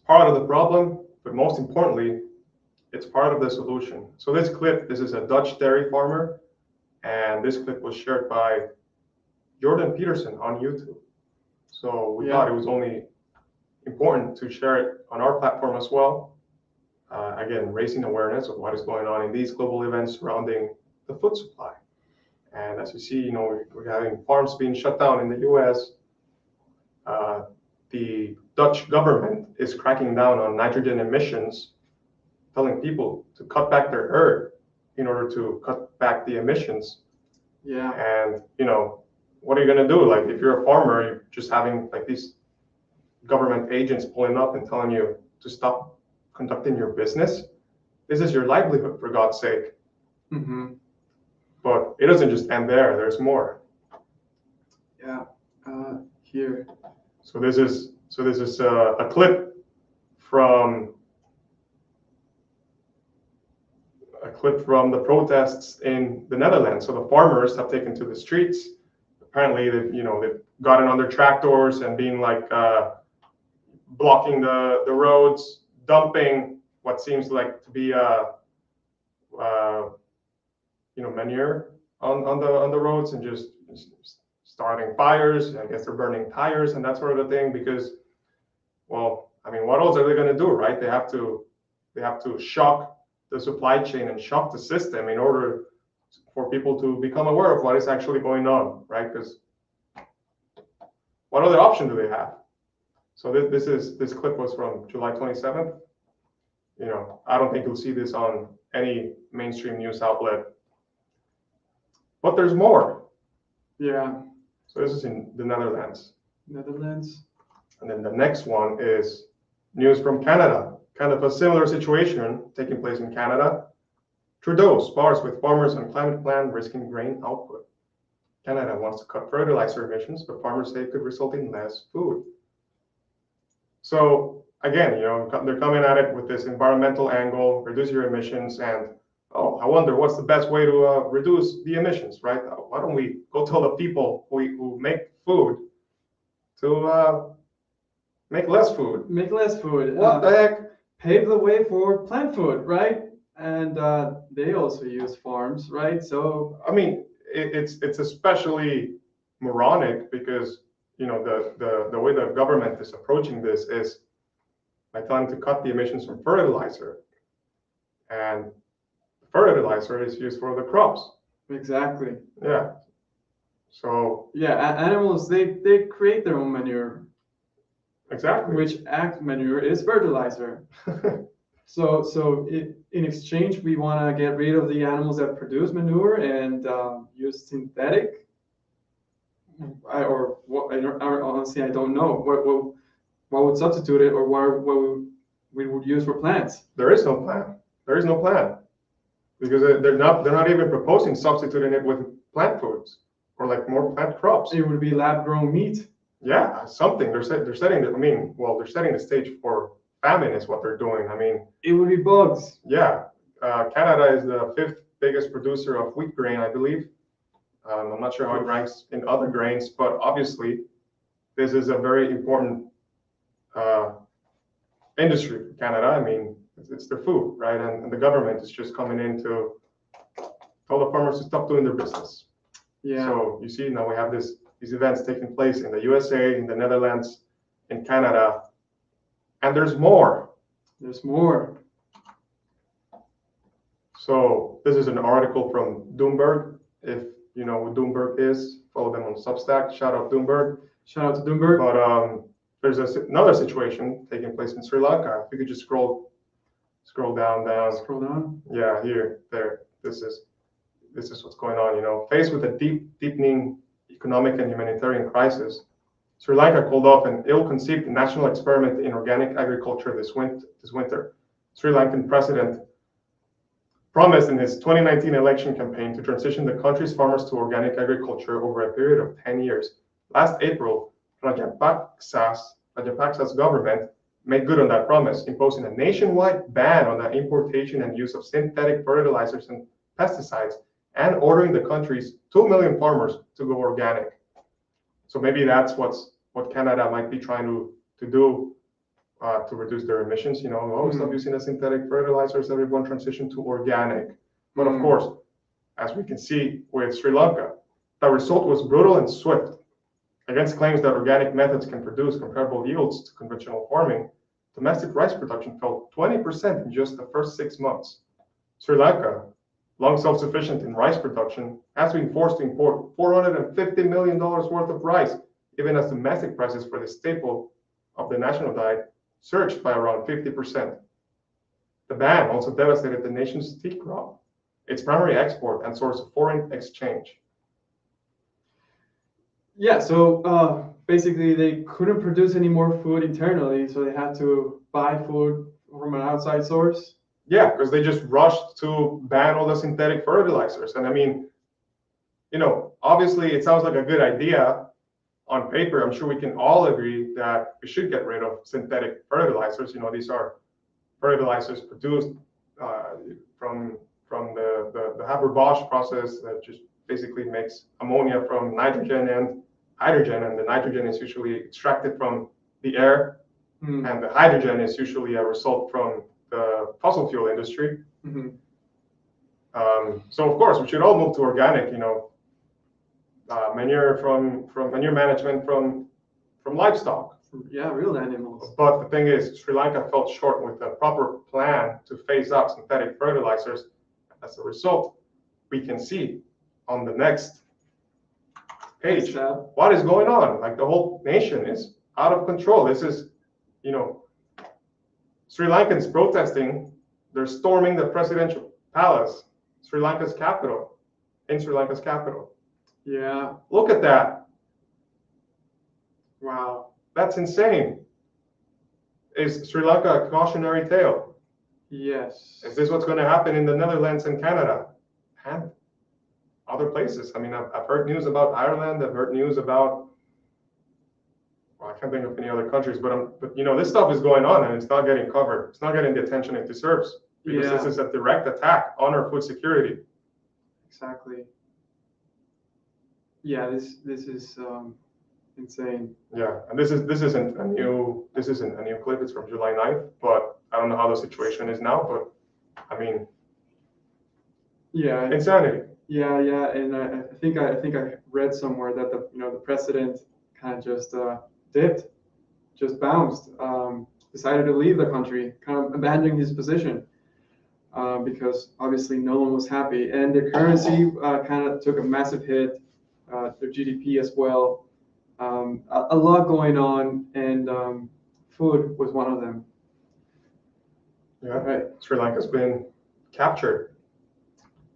[SPEAKER 2] Part of the problem, but most importantly, it's part of the solution. So this is a Dutch dairy farmer, and this clip was shared by Jordan Peterson on YouTube. So we thought it was only important to share it on our platform as well. Again, raising awareness of what is going on in these global events surrounding the food supply. And as you see, you know, we're having farms being shut down in the US. The Dutch government is cracking down on nitrogen emissions, telling people to cut back their herd in order to cut back the emissions.
[SPEAKER 1] Yeah.
[SPEAKER 2] And, you know, what are you going to do? Like, if you're a farmer, you're just having like these government agents pulling up and telling you to stop conducting your business. This is your livelihood, for God's sake.
[SPEAKER 1] Mm-hmm.
[SPEAKER 2] But it doesn't just end there. There's more.
[SPEAKER 1] Yeah. Here.
[SPEAKER 2] So this is a clip from the protests in the Netherlands. So the farmers have taken to the streets. Apparently, they've gotten on their tractors and being like blocking the roads, dumping what seems like to be manure on the roads, and just starting fires. I guess they're burning tires and that sort of a thing, because, well, I mean, what else are they going to do, right? They have to shock the supply chain and shock the system in order for people to become aware of what is actually going on, right? Because what other option do they have? So this clip was from July 27th. You know, I don't think you'll see this on any mainstream news outlet, but there's more.
[SPEAKER 1] Yeah.
[SPEAKER 2] So this is in the Netherlands.
[SPEAKER 1] Netherlands. And
[SPEAKER 2] then the next one is news from Canada. Kind of a similar situation taking place in Canada. Trudeau spars with farmers on climate plan risking grain output. Canada wants to cut fertilizer emissions, but farmers say it could result in less food. So again, you know, they're coming at it with this environmental angle, reduce your emissions, and I wonder what's the best way to reduce the emissions, right? Why don't we go tell the people who make food to make less food?
[SPEAKER 1] Make less food.
[SPEAKER 2] What the heck?
[SPEAKER 1] Pave the way for plant food, right? And they also use farms, right? So
[SPEAKER 2] I mean, it's especially moronic because, you know, the way the government is approaching this is by trying to cut the emissions from fertilizer, and fertilizer is used for the crops.
[SPEAKER 1] Exactly.
[SPEAKER 2] Yeah. So
[SPEAKER 1] Yeah, animals they create their own manure,
[SPEAKER 2] exactly.
[SPEAKER 1] which act manure is fertilizer. So in exchange, we want to get rid of the animals that produce manure and use synthetic. Or what? Honestly, I don't know what would substitute it, or what we would use for plants.
[SPEAKER 2] There is no plan. There is no plan because they're not even proposing substituting it with plant foods or like more plant crops.
[SPEAKER 1] It would be lab grown meat.
[SPEAKER 2] Yeah, something. They're setting the. I mean, well, they're setting the stage for famine is what they're doing. I mean,
[SPEAKER 1] it would be bugs.
[SPEAKER 2] Yeah, Canada is the fifth biggest producer of wheat grain, I believe. I'm not sure how it ranks in other grains, but obviously, this is a very important industry for Canada. I mean, it's their food, right? And the government is just coming in to tell the farmers to stop doing their business.
[SPEAKER 1] Yeah.
[SPEAKER 2] So you see, now we have these events taking place in the USA, in the Netherlands, in Canada, and there's more.
[SPEAKER 1] There's more.
[SPEAKER 2] So this is an article from Doomberg. If you know what Doomberg is, follow them on Substack. Shout out Doomberg.
[SPEAKER 1] Shout out to Doomberg.
[SPEAKER 2] But there's another situation taking place in Sri Lanka. If you could just scroll down.
[SPEAKER 1] Scroll down.
[SPEAKER 2] Yeah, here, there. This is what's going on. You know, faced with a deepening economic and humanitarian crisis, Sri Lanka called off an ill-conceived national experiment in organic agriculture this winter. Sri Lankan president promised in his 2019 election campaign to transition the country's farmers to organic agriculture over a period of 10 years. Last April, Rajapaksa's government made good on that promise, imposing a nationwide ban on the importation and use of synthetic fertilizers and pesticides, and ordering the country's 2 million farmers to go organic. So maybe that's what Canada might be trying to do to reduce their emissions. You know, stop using the synthetic fertilizers, everyone transition to organic. But of course, as we can see with Sri Lanka, the result was brutal and swift. Against claims that organic methods can produce comparable yields to conventional farming, domestic rice production fell 20% in just the first 6 months. Sri Lanka, long self-sufficient in rice production, has been forced to import $450 million worth of rice, even as domestic prices for the staple of the national diet surged by around 50%. The ban also devastated the nation's tea crop, its primary export and source of foreign exchange.
[SPEAKER 1] Yeah, so basically they couldn't produce any more food internally, so they had to buy food from an outside source.
[SPEAKER 2] Yeah, because they just rushed to ban all the synthetic fertilizers. And I mean, you know, obviously it sounds like a good idea on paper. I'm sure we can all agree that we should get rid of synthetic fertilizers. You know, these are fertilizers produced from the Haber-Bosch process that just basically makes ammonia from nitrogen and hydrogen, and the nitrogen is usually extracted from the air, and the hydrogen is usually a result from the fossil fuel industry. So of course we should all move to organic. You know, manure from manure management from livestock.
[SPEAKER 1] Yeah, real animals.
[SPEAKER 2] But the thing is, Sri Lanka fell short with a proper plan to phase out synthetic fertilizers. As a result, we can see on the next page what is going on. Like the whole nation is out of control. This is, you know, Sri Lankans protesting. They're storming the presidential palace, in Sri Lanka's capital.
[SPEAKER 1] Yeah.
[SPEAKER 2] Look at that.
[SPEAKER 1] Wow.
[SPEAKER 2] That's insane. Is Sri Lanka a cautionary tale?
[SPEAKER 1] Yes.
[SPEAKER 2] Is this what's going to happen in the Netherlands and Canada and other places? I mean, I've heard news about Ireland. I've heard news about, well, I can't think of any other countries, but you know, this stuff is going on and it's not getting covered. It's not getting the attention it deserves because this is a direct attack on our food security.
[SPEAKER 1] Exactly. Yeah, this is insane.
[SPEAKER 2] Yeah, and this isn't a new clip. It's from July 9th, but I don't know how the situation is now. But I mean,
[SPEAKER 1] yeah,
[SPEAKER 2] insanity.
[SPEAKER 1] Yeah, and I think I read somewhere that the president kind of just dipped, just bounced, decided to leave the country, kind of abandoning his position. because obviously no one was happy, and their currency kind of took a massive hit, their GDP as well. A lot going on, and food was one of them.
[SPEAKER 2] Yeah,
[SPEAKER 1] Right.
[SPEAKER 2] Sri Lanka's been captured.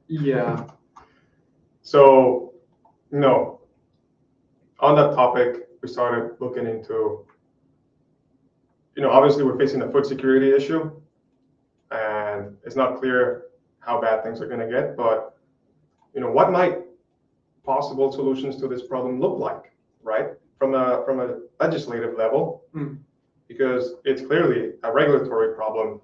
[SPEAKER 1] Yeah.
[SPEAKER 2] So, no, on that topic, we started looking into, obviously we're facing a food security issue, and it's not clear how bad things are going to get, but, what might possible solutions to this problem look like, right? From a legislative level, because it's clearly a regulatory problem.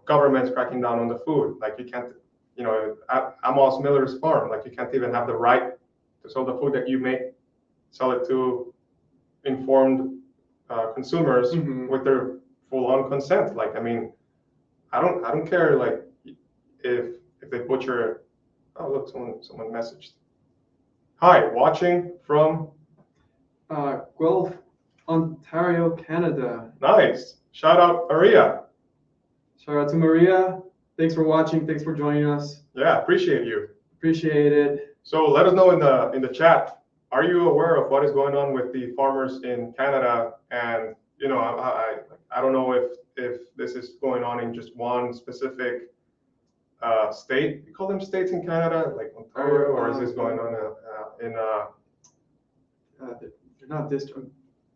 [SPEAKER 2] Government's cracking down on the food. Like you can't, Amos Miller's farm, like you can't even have the right to sell the food that you make, sell it to informed consumers with their full-on consent. Like, I mean, I don't care like if they butcher. Oh look, someone messaged. Hi, watching from
[SPEAKER 1] Guelph, Ontario, Canada.
[SPEAKER 2] Nice. Shout out Maria.
[SPEAKER 1] Shout out to Maria. Thanks for watching. Thanks for joining us.
[SPEAKER 2] Yeah, appreciate you.
[SPEAKER 1] Appreciate it.
[SPEAKER 2] So let us know in the chat. Are you aware of what is going on with the farmers in Canada? And I don't know if this is going on in just one specific state. You call them states in Canada, like Ontario, or is this going on in?
[SPEAKER 1] They're not districts.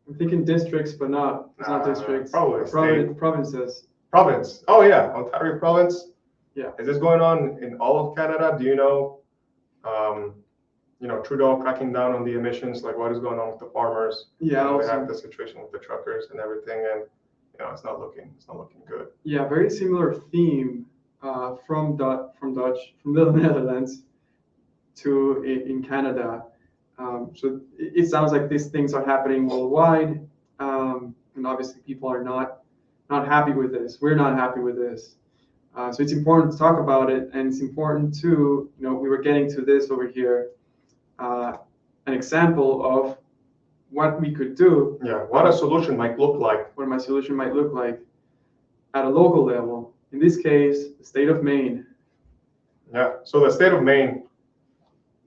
[SPEAKER 1] I'm thinking districts, but not. It's not districts.
[SPEAKER 2] Probably
[SPEAKER 1] provinces.
[SPEAKER 2] Province. Oh yeah, Ontario province.
[SPEAKER 1] Yeah.
[SPEAKER 2] Is this going on in all of Canada? Do you know? Trudeau cracking down on the emissions. Like what is going on with the farmers?
[SPEAKER 1] Yeah.
[SPEAKER 2] We have the situation with the truckers and everything, and it's not looking good.
[SPEAKER 1] Yeah, very similar theme from the Netherlands to in Canada. So it sounds like these things are happening worldwide, and obviously people are not happy with this. We're not happy with this. So it's important to talk about it, and it's important to, we were getting to this over here, an example of what we could do.
[SPEAKER 2] Yeah, what a solution might look like.
[SPEAKER 1] What my solution might look like at a local level. In this case, the state of Maine.
[SPEAKER 2] Yeah, so the state of Maine,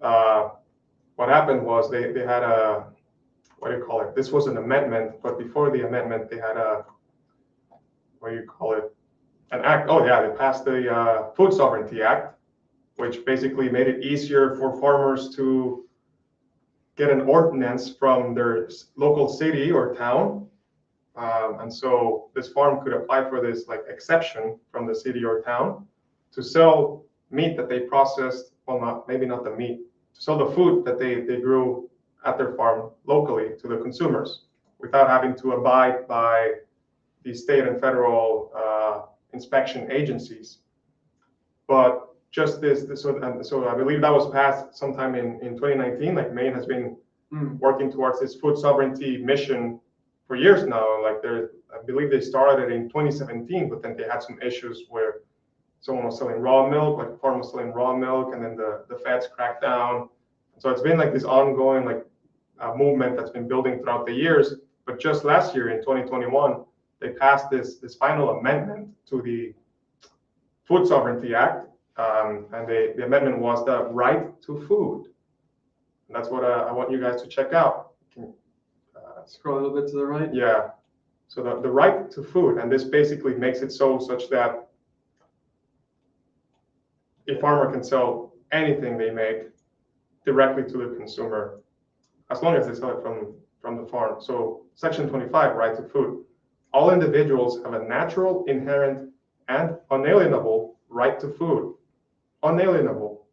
[SPEAKER 2] what happened was they had a, what do you call it? This was an amendment, but before the amendment, they had a, what do you call it? An act. Oh yeah, they passed the Food Sovereignty Act, which basically made it easier for farmers to get an ordinance from their local city or town. And so this farm could apply for this like exception from the city or town to sell meat that they processed, well, maybe not the meat, to sell the food that they grew at their farm locally to the consumers without having to abide by the state and federal inspection agencies. But just so I believe that was passed sometime in 2019. Like Maine has been working towards this food sovereignty mission for years now. Like I believe they started it in 2017, but then they had some issues where someone was selling raw milk, like a farm was selling raw milk, and then the feds cracked down. So it's been like this ongoing like movement that's been building throughout the years. But just last year in 2021, they passed this final amendment to the Food Sovereignty Act, and the amendment was the right to food. And that's what I want you guys to check out.
[SPEAKER 1] Scroll a little bit to the right.
[SPEAKER 2] Yeah. So the right to food, and this basically makes it such that a farmer can sell anything they make directly to the consumer, as long as they sell it from the farm. So Section 25, right to food. All individuals have a natural, inherent, and unalienable right to food. Unalienable.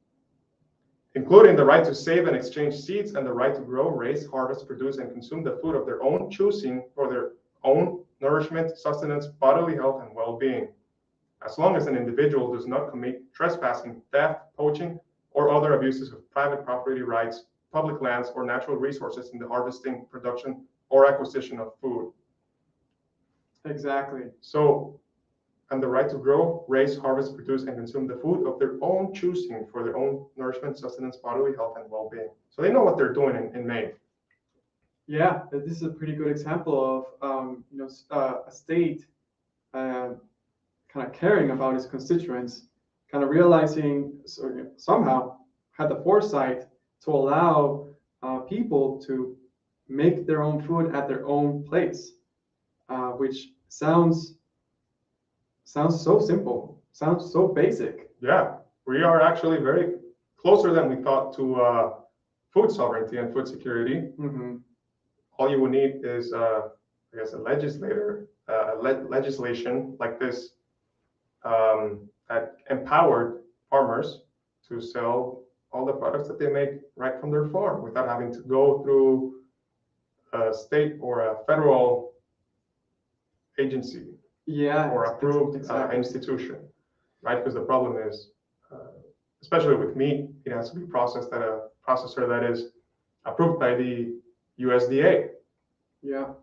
[SPEAKER 2] Including the right to save and exchange seeds and the right to grow, raise, harvest, produce, and consume the food of their own choosing for their own nourishment, sustenance, bodily health, and well-being, as long as an individual does not commit trespassing, theft, poaching, or other abuses of private property rights, public lands, or natural resources in the harvesting, production, or acquisition of food.
[SPEAKER 1] Exactly.
[SPEAKER 2] So, and the right to grow, raise, harvest, produce, and consume the food of their own choosing for their own nourishment, sustenance, bodily health, and well-being. So they know what they're doing in Maine.
[SPEAKER 1] Yeah, this is a pretty good example of a state kind of caring about its constituents kind of realizing somehow had the foresight to allow people to make their own food at their own place, which sounds so simple, sounds so basic.
[SPEAKER 2] Yeah, we are actually very closer than we thought to food sovereignty and food security.
[SPEAKER 1] Mm-hmm.
[SPEAKER 2] All you would need is, I guess, a legislation like this that empowered farmers to sell all the products that they make right from their farm without having to go through a state or a federal agency,
[SPEAKER 1] Yeah,
[SPEAKER 2] or approved
[SPEAKER 1] exactly.
[SPEAKER 2] institution, right? Because the problem is, especially with meat, it has to be processed at a processor that is approved by the USDA.
[SPEAKER 1] Yeah.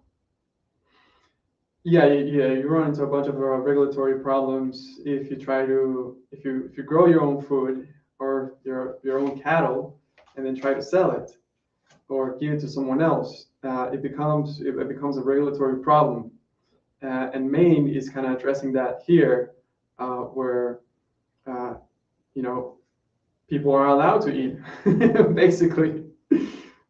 [SPEAKER 1] Yeah, you run into a bunch of regulatory problems if you try to if you grow your own food or your own cattle and then try to sell it or give it to someone else. It becomes a regulatory problem, and Maine is kind of addressing that here, where you know people are allowed to eat, basically,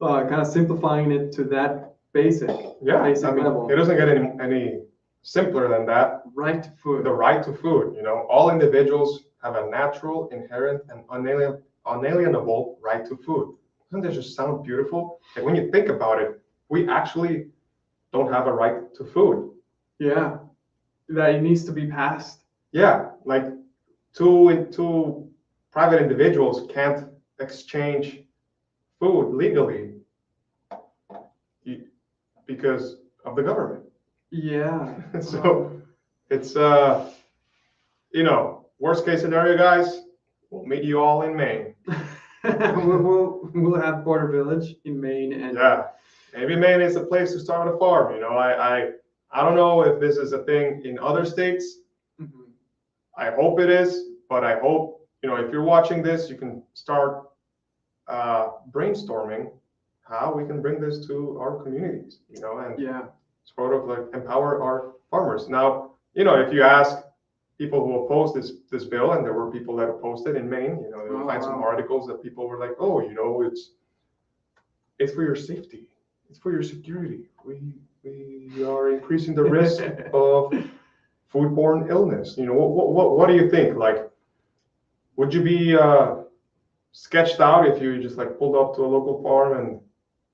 [SPEAKER 1] kind of simplifying it to that basic level.
[SPEAKER 2] It doesn't get any simpler than that.
[SPEAKER 1] Right to food.
[SPEAKER 2] The right to food. All individuals have a natural, inherent, and unalienable right to food. Doesn't that just sound beautiful? Like when you think about it, we actually don't have a right to food.
[SPEAKER 1] Yeah, that it needs to be passed.
[SPEAKER 2] Yeah, like two private individuals can't exchange food legally because of the government.
[SPEAKER 1] Yeah.
[SPEAKER 2] So it's worst case scenario, guys, we'll meet you all in Maine.
[SPEAKER 1] we'll have Border Village in Maine, and
[SPEAKER 2] yeah, maybe Maine is a place to start a farm. I don't know if this is a thing in other states.
[SPEAKER 1] Mm-hmm.
[SPEAKER 2] I hope it is, but I hope if you're watching this, you can start brainstorming how we can bring this to our communities. And sort of like empower our farmers. Now, if you ask people who opposed this bill, and there were people that opposed it in Maine, you'll find some articles that people were like, oh, it's for your safety, it's for your security. We are increasing the risk of foodborne illness. What do you think? Like, would you be sketched out if you just like pulled up to a local farm and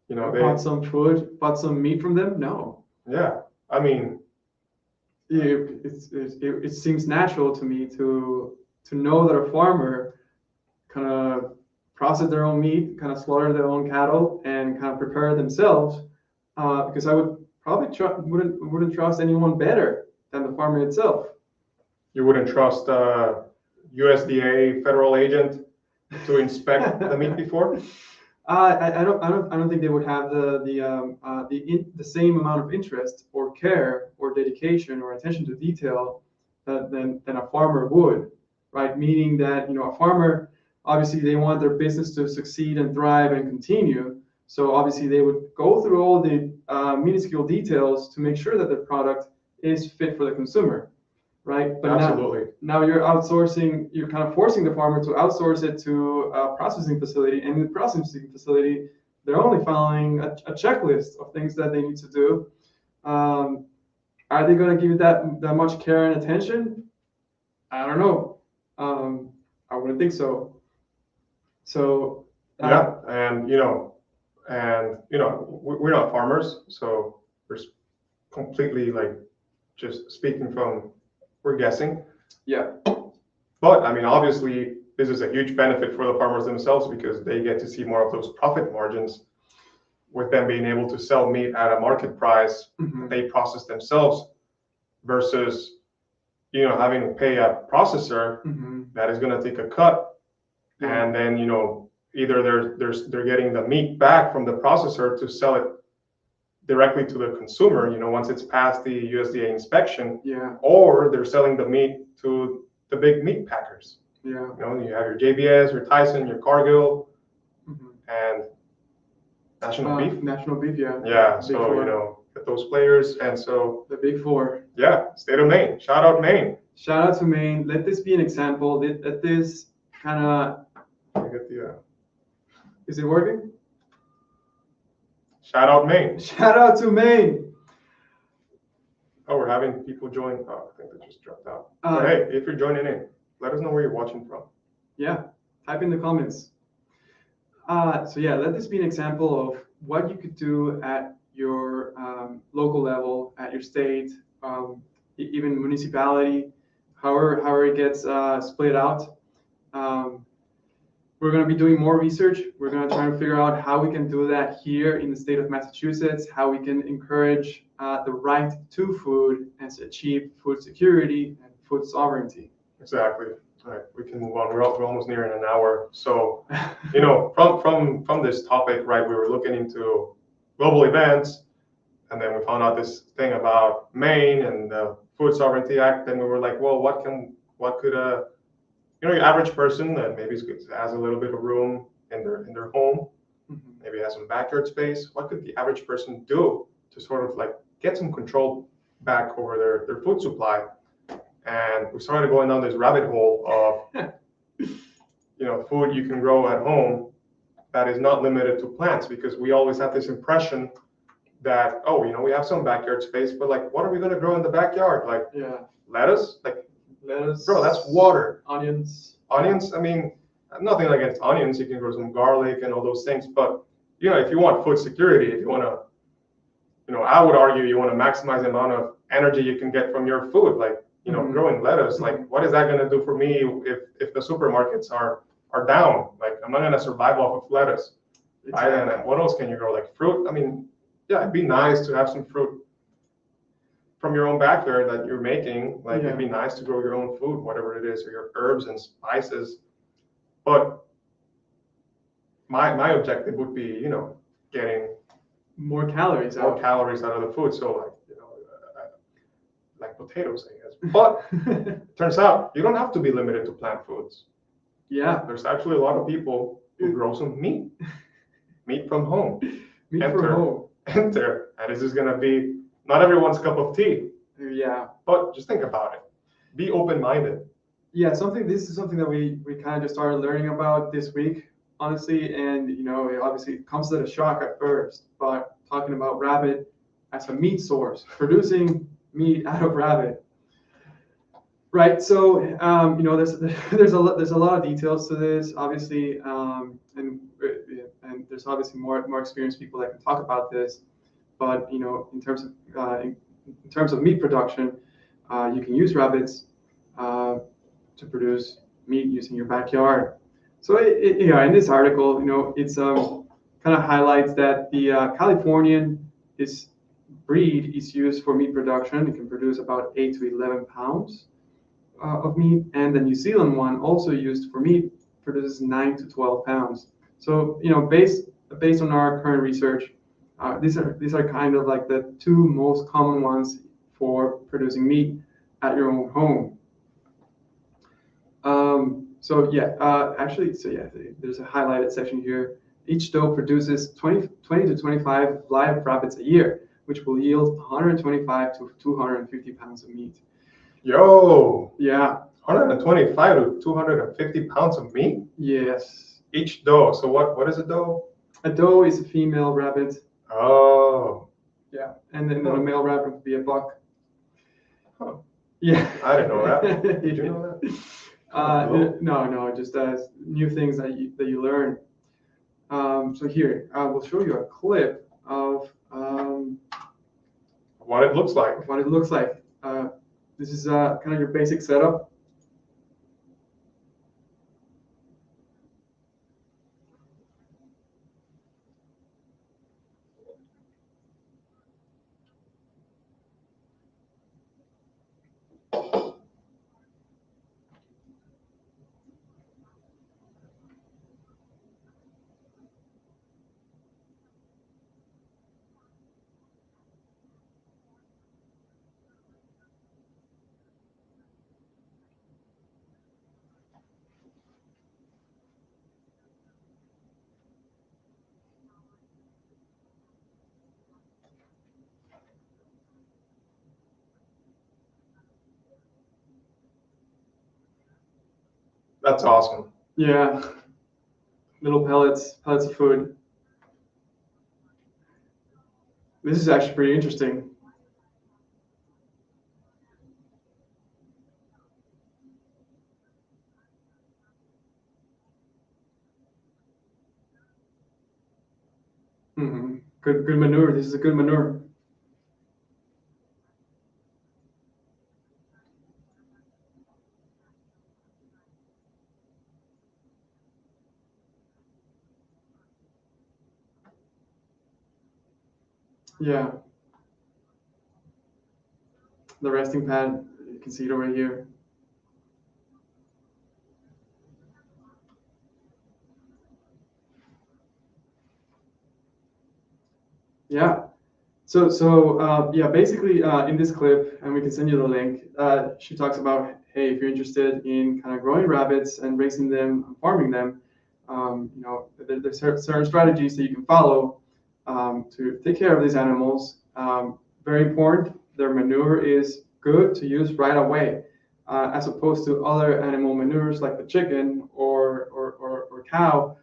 [SPEAKER 2] they
[SPEAKER 1] bought some food, bought some meat from them? No.
[SPEAKER 2] Yeah, I mean,
[SPEAKER 1] it seems natural to me to know that a farmer kind of process their own meat, kind of slaughter their own cattle, and kind of prepare it themselves. Because I would probably wouldn't trust anyone better than the farmer itself.
[SPEAKER 2] You wouldn't trust a USDA federal agent to inspect the meat before?
[SPEAKER 1] I don't think they would have the same amount of interest or care or dedication or attention to detail than a farmer would, right? Meaning that a farmer, obviously they want their business to succeed and thrive and continue. So obviously they would go through all the minuscule details to make sure that their product is fit for the consumer, right? But
[SPEAKER 2] absolutely.
[SPEAKER 1] Now you're outsourcing, you're kind of forcing the farmer to outsource it to a processing facility, and in the processing facility, they're only following a checklist of things that they need to do. Are they going to give it that much care and attention? I don't know. I wouldn't think so. So
[SPEAKER 2] yeah, and we're not farmers, so we're completely like just speaking from, we're guessing.
[SPEAKER 1] Yeah.
[SPEAKER 2] But I mean, obviously, this is a huge benefit for the farmers themselves because they get to see more of those profit margins with them being able to sell meat at a market price they process themselves versus, having to pay a processor that is going to take a cut. Yeah. And then, either they're getting the meat back from the processor to sell it directly to the consumer, once it's passed the USDA inspection, or they're selling the meat to the big meat packers.
[SPEAKER 1] Yeah.
[SPEAKER 2] You have your JBS, your Tyson, your Cargill, and National Beef.
[SPEAKER 1] National Beef, yeah.
[SPEAKER 2] Yeah, so, get those players. And so
[SPEAKER 1] The big four.
[SPEAKER 2] yeah, state of Maine. Shout out Maine.
[SPEAKER 1] Shout out to Maine. Let this be an example. Let this kind of.
[SPEAKER 2] Get the.
[SPEAKER 1] Is it working?
[SPEAKER 2] Shout out Maine.
[SPEAKER 1] Shout out to Maine.
[SPEAKER 2] Oh, we're having people join. Oh, I think they just dropped out. But hey, if you're joining in, let us know where you're watching from.
[SPEAKER 1] Yeah, type in the comments. So yeah, let this be an example of what you could do at your local level, at your state, even municipality, however it gets split out. We're going to be doing more research. We're going to try and figure out how we can do that here in the state of Massachusetts, how we can encourage the right to food and to achieve food security and food sovereignty.
[SPEAKER 2] Exactly. All right, we can move on. We're almost nearing an hour. So, you know, from this topic, right, we were looking into global events, and then we found out this thing about Maine and the Food Sovereignty Act. Then we were like, well, what could your average person that maybe has a little bit of room in their home, maybe has some backyard space, what could the average person do to sort of like get some control back over their food supply? And we started going down this rabbit hole of, food you can grow at home that is not limited to plants, because we always have this impression that, we have some backyard space, but like, what are we going to grow in the backyard? Like, lettuce? Like,
[SPEAKER 1] lettuce.
[SPEAKER 2] Bro, that's water.
[SPEAKER 1] Onions.
[SPEAKER 2] Onions? I mean, nothing against onions. You can grow some garlic and all those things. But, if you want food security, if you want to, I would argue you want to maximize the amount of energy you can get from your food. Like, growing lettuce, like, what is that going to do for me if the supermarkets are down? Like, I'm not going to survive off of lettuce. Exactly. Right? And what else can you grow? Like fruit? I mean, yeah, it'd be nice to have some fruit from your own backyard that you're making. Like, it'd be nice to grow your own food, whatever it is, or your herbs and spices. But my objective would be, getting
[SPEAKER 1] more calories out
[SPEAKER 2] of the food. So like potatoes, I guess. But turns out you don't have to be limited to plant foods.
[SPEAKER 1] Yeah.
[SPEAKER 2] There's actually a lot of people who grow some meat from home. Enter. And this is going to be not everyone's cup of tea.
[SPEAKER 1] Yeah.
[SPEAKER 2] But just think about it. Be open-minded.
[SPEAKER 1] Yeah, this is something that we kind of just started learning about this week, honestly. And, it obviously comes as a shock at first, but talking about rabbit as a meat source, producing meat out of rabbit. Right. So, there's a lot of details to this, obviously, and there's obviously more experienced people that can talk about this. But in terms of meat production, you can use rabbits to produce meat using your backyard. So, in this article, it's kind of highlights that the Californian breed is used for meat production. It can produce about 8 to 11 pounds of meat, and the New Zealand one, also used for meat, produces 9 to 12 pounds. So, based on our current research, these are kind of like the two most common ones for producing meat at your own home. There's a highlighted section here. Each doe produces 20 to 25 live rabbits a year, which will yield 125 to 250 pounds of meat.
[SPEAKER 2] Yo!
[SPEAKER 1] Yeah.
[SPEAKER 2] 125 to 250 pounds of meat?
[SPEAKER 1] Yes.
[SPEAKER 2] Each doe. So what is a doe?
[SPEAKER 1] A doe is a female rabbit.
[SPEAKER 2] Oh.
[SPEAKER 1] Yeah. And then a male rabbit would be a buck.
[SPEAKER 2] Huh.
[SPEAKER 1] Yeah.
[SPEAKER 2] I didn't know that. Did you know that?
[SPEAKER 1] No, just new things that you learn. So here, I will show you a clip of
[SPEAKER 2] what it looks like.
[SPEAKER 1] This is kind of your basic setup.
[SPEAKER 2] That's awesome.
[SPEAKER 1] Yeah, little pellets of food. This is actually pretty interesting. Good manure. This is a good manure. Yeah, the resting pad. You can see it over here. Yeah. So yeah, basically in this clip, and we can send you the link. She talks about, hey, if you're interested in kind of growing rabbits and raising them, and farming them, you know, there's certain strategies that you can follow to take care of these animals. Very important. Their manure is good to use right away, as opposed to other animal manures like the chicken or cow.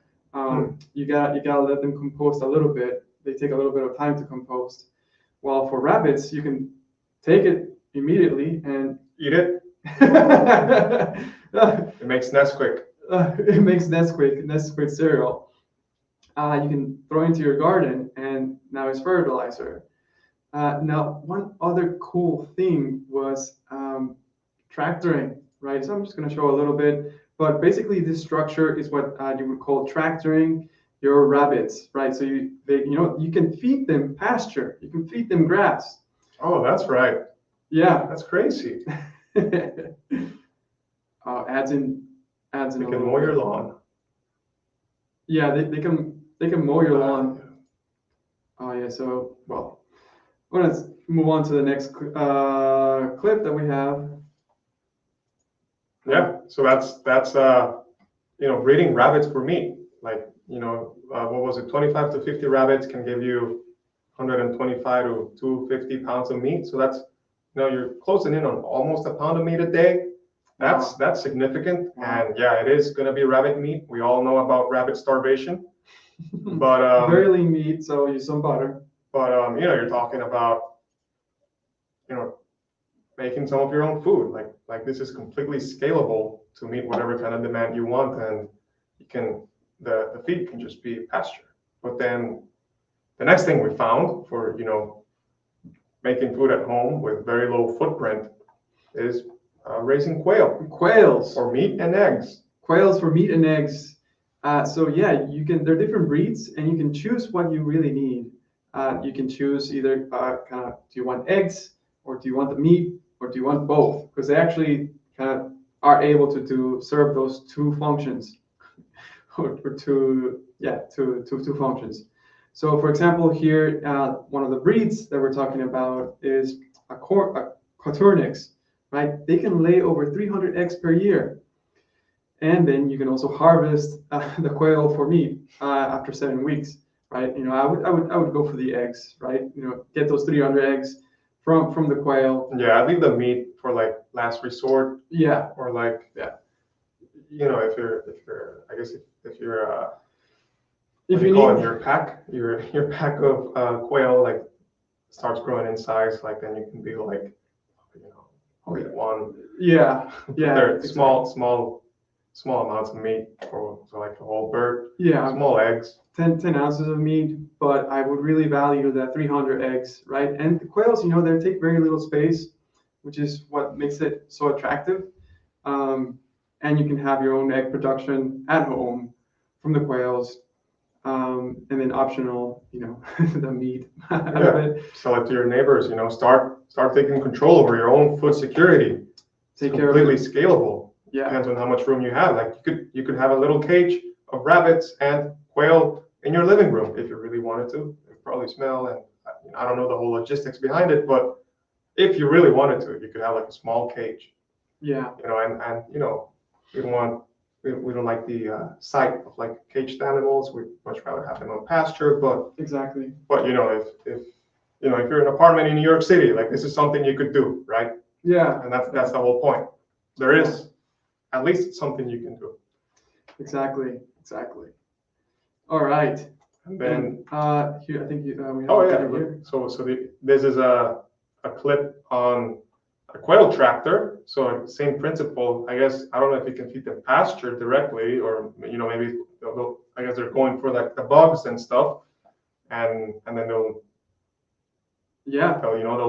[SPEAKER 1] You gotta let them compost a little bit. They take a little bit of time to compost. Well, for rabbits, you can take it immediately and
[SPEAKER 2] Eat it. It makes Nesquik.
[SPEAKER 1] It makes Nesquik cereal. You can throw into your garden, and now it's fertilizer. Now, one other cool thing was tractoring, right? So I'm just going to show a little bit, but basically this structure is what you would call tractoring your rabbits, right? So you can feed them pasture, you can feed them grass.
[SPEAKER 2] Oh, that's right.
[SPEAKER 1] Yeah,
[SPEAKER 2] That's crazy.
[SPEAKER 1] adds in.
[SPEAKER 2] You can mow your lawn.
[SPEAKER 1] Yeah, they can mow your lawn. Oh yeah, so well, let's move on to the next clip that we have.
[SPEAKER 2] Yeah, so that's breeding rabbits for meat. Like, what was it? 25 to 50 rabbits can give you 125 to 250 pounds of meat. So that's, you're closing in on almost a pound of meat a day. That's significant.
[SPEAKER 1] Wow.
[SPEAKER 2] And yeah, it is going to be rabbit meat. We all know about rabbit starvation. But
[SPEAKER 1] very lean meat, so use some butter.
[SPEAKER 2] But you're talking about, making some of your own food. Like this is completely scalable to meet whatever kind of demand you want, and the feed can just be pasture. But then the next thing we found for making food at home with very low footprint is raising quails for meat and eggs.
[SPEAKER 1] Quails for meat and eggs. So yeah, there are different breeds, and you can choose what you really need. You can choose either do you want eggs, or do you want the meat, or do you want both? Because they actually kind of are able to serve those two functions, or two functions. So for example, here one of the breeds that we're talking about is a Coturnix, right? They can lay over 300 eggs per year. And then you can also harvest the quail for meat after 7 weeks, right? I would go for the eggs, right? Get those 300 eggs from the quail.
[SPEAKER 2] Yeah, I leave the meat for like last resort.
[SPEAKER 1] Yeah.
[SPEAKER 2] Or like,
[SPEAKER 1] yeah.
[SPEAKER 2] If you're
[SPEAKER 1] if you
[SPEAKER 2] need your pack of quail like starts growing in size, like then you can be like, only one.
[SPEAKER 1] Yeah.
[SPEAKER 2] They're exactly. Small amounts of meat for like a whole bird.
[SPEAKER 1] Yeah.
[SPEAKER 2] Small eggs.
[SPEAKER 1] 10 ounces of meat, but I would really value that 300 eggs, right? And the quails, they take very little space, which is what makes it so attractive. And you can have your own egg production at home from the quails, and then optional, the meat out of it.
[SPEAKER 2] Sell it to your neighbors. Start taking control over your own food security. It's completely scalable.
[SPEAKER 1] Yeah.
[SPEAKER 2] Depends on how much room you have. Like you could have a little cage of rabbits and quail in your living room if you really wanted to. It would probably smell, and I don't know the whole logistics behind it, but if you really wanted to, you could have like a small cage.
[SPEAKER 1] Yeah.
[SPEAKER 2] And we don't like the sight of like caged animals. We'd much rather have them on pasture. But
[SPEAKER 1] exactly.
[SPEAKER 2] But if you're in an apartment in New York City, like this is something you could do, right?
[SPEAKER 1] Yeah.
[SPEAKER 2] And that's the whole point. There is at least something you can do.
[SPEAKER 1] Exactly. All right.
[SPEAKER 2] And then
[SPEAKER 1] here, I think we have
[SPEAKER 2] here. So this is a clip on a quail tractor. So same principle, I guess. I don't know if you can feed them pasture directly, or maybe I guess they're going for like the bugs and stuff, and then they'll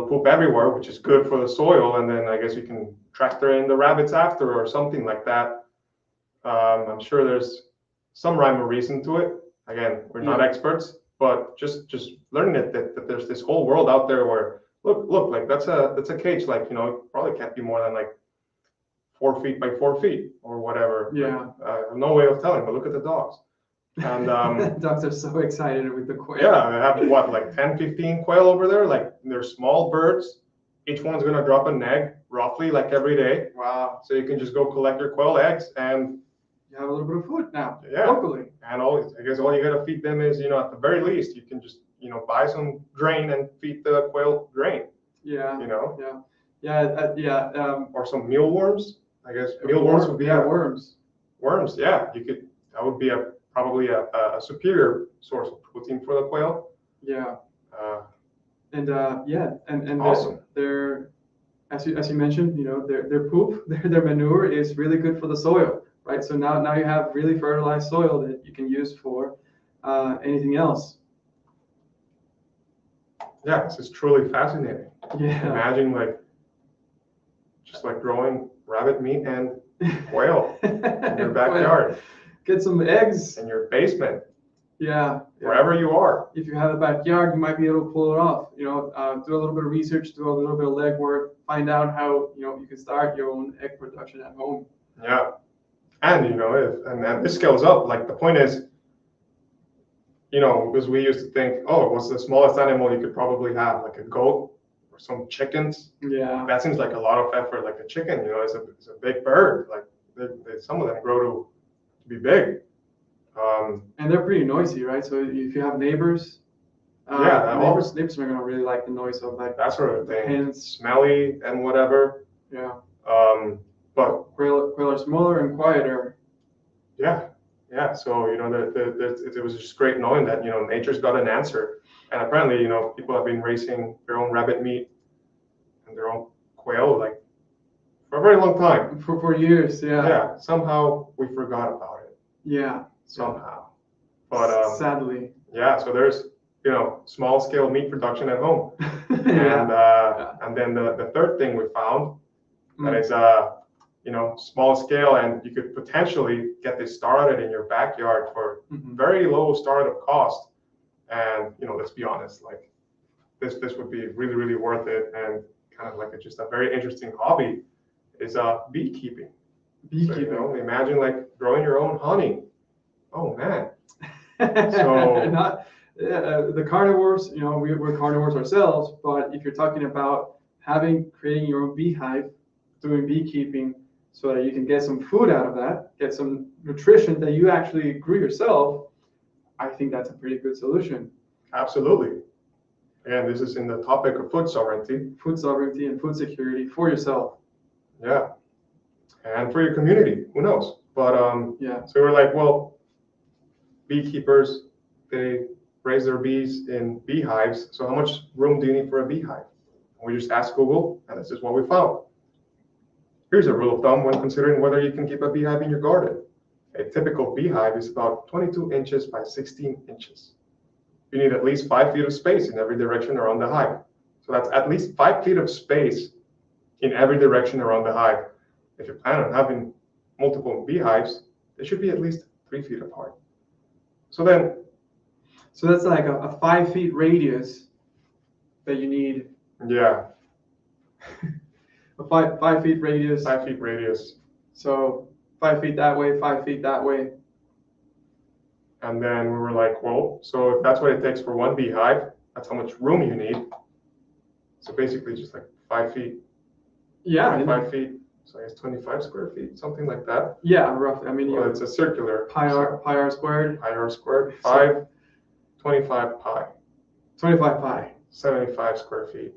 [SPEAKER 2] poop everywhere, which is good for the soil, and then I guess you can tractor in the rabbits after or something like that. I'm sure there's some rhyme or reason to it. Again, we're not experts, but just learning that there's this whole world out there where look, like that's a cage, like it probably can't be more than like 4 feet by 4 feet or whatever.
[SPEAKER 1] Yeah.
[SPEAKER 2] Like, no way of telling, but look at the dogs. And
[SPEAKER 1] dogs are so excited with the quail.
[SPEAKER 2] Yeah, they have what, like 10, 15 quail over there. Like they're small birds. Each one's gonna drop an egg roughly like every day.
[SPEAKER 1] Wow.
[SPEAKER 2] So you can just go collect your quail eggs and
[SPEAKER 1] you have a little bit of food now.
[SPEAKER 2] Yeah.
[SPEAKER 1] Locally.
[SPEAKER 2] And I guess all you gotta feed them is, at the very least, you can just, buy some grain and feed the quail grain.
[SPEAKER 1] Yeah.
[SPEAKER 2] Yeah. Or some mealworms. I guess mealworms would be
[SPEAKER 1] worms.
[SPEAKER 2] Worms, yeah. That would be probably a superior source of protein for the quail.
[SPEAKER 1] Yeah. And
[SPEAKER 2] awesome.
[SPEAKER 1] They're as you mentioned, their poop, their manure is really good for the soil, right? So now you have really fertilized soil that you can use for anything else.
[SPEAKER 2] Yeah, this is truly fascinating.
[SPEAKER 1] Yeah.
[SPEAKER 2] Imagine just growing rabbit meat and quail in your backyard.
[SPEAKER 1] Get some eggs.
[SPEAKER 2] In your basement.
[SPEAKER 1] Yeah.
[SPEAKER 2] Wherever you are.
[SPEAKER 1] If you have a backyard, you might be able to pull it off. Do a little bit of research, do a little bit of legwork, find out how you can start your own egg production at home.
[SPEAKER 2] Yeah. And and this scales up. Like the point is, because we used to think, what's the smallest animal you could probably have? Like a goat or some chickens.
[SPEAKER 1] Yeah.
[SPEAKER 2] That seems like a lot of effort. Like a chicken, is a big bird. Like some of them grow to be big.
[SPEAKER 1] And they're pretty noisy, right? So if you have neighbors, neighbors are going to really like the noise of that
[SPEAKER 2] sort of thing.
[SPEAKER 1] Hens.
[SPEAKER 2] Smelly and whatever.
[SPEAKER 1] Yeah.
[SPEAKER 2] But
[SPEAKER 1] quail are smaller and quieter.
[SPEAKER 2] Yeah. So it was just great knowing that nature's got an answer, and apparently people have been raising their own rabbit meat and their own quail for a very long time.
[SPEAKER 1] For years, yeah.
[SPEAKER 2] Yeah. Somehow we forgot about it.
[SPEAKER 1] Yeah.
[SPEAKER 2] Somehow. But
[SPEAKER 1] sadly.
[SPEAKER 2] Yeah. So there's small scale meat production at home, and then the third thing we found that is small scale, and you could potentially get this started in your backyard for very low startup cost. And let's be honest, this would be really, really worth it, and kind of just a very interesting hobby is beekeeping. So, imagine growing your own honey. Oh man. So
[SPEAKER 1] the carnivores, we're carnivores ourselves, but if you're talking about creating your own beehive, doing beekeeping, so that you can get some food out of that, get some nutrition that you actually grew yourself, I think that's a pretty good solution.
[SPEAKER 2] Absolutely. Again, this is in the topic of food sovereignty.
[SPEAKER 1] Food sovereignty and food security for yourself.
[SPEAKER 2] Yeah. And for your community, who knows? But
[SPEAKER 1] yeah.
[SPEAKER 2] So we're like, well, beekeepers, they raise their bees in beehives. So how much room do you need for a beehive? And we just asked Google, and this is what we found. Here's a rule of thumb when considering whether you can keep a beehive in your garden. A typical beehive is about 22 inches by 16 inches. You need at least 5 feet of space in every direction around the hive. So that's at least 5 feet of space in every direction around the hive. If you plan on having multiple beehives, they should be at least 3 feet apart. So
[SPEAKER 1] that's like a 5 feet radius that you need.
[SPEAKER 2] Yeah.
[SPEAKER 1] A 5 feet radius.
[SPEAKER 2] 5 feet radius.
[SPEAKER 1] So 5 feet that way, 5 feet that way.
[SPEAKER 2] And then we were like, well, so if that's what it takes for one beehive, that's how much room you need. So basically just 5 feet.
[SPEAKER 1] Yeah.
[SPEAKER 2] 5 feet. So I guess 25 square feet, something like that.
[SPEAKER 1] Yeah, roughly. I mean,
[SPEAKER 2] well, it's a circular.
[SPEAKER 1] Pi r squared.
[SPEAKER 2] Pi r squared. 25 pi.
[SPEAKER 1] 25 pi.
[SPEAKER 2] 75 square feet.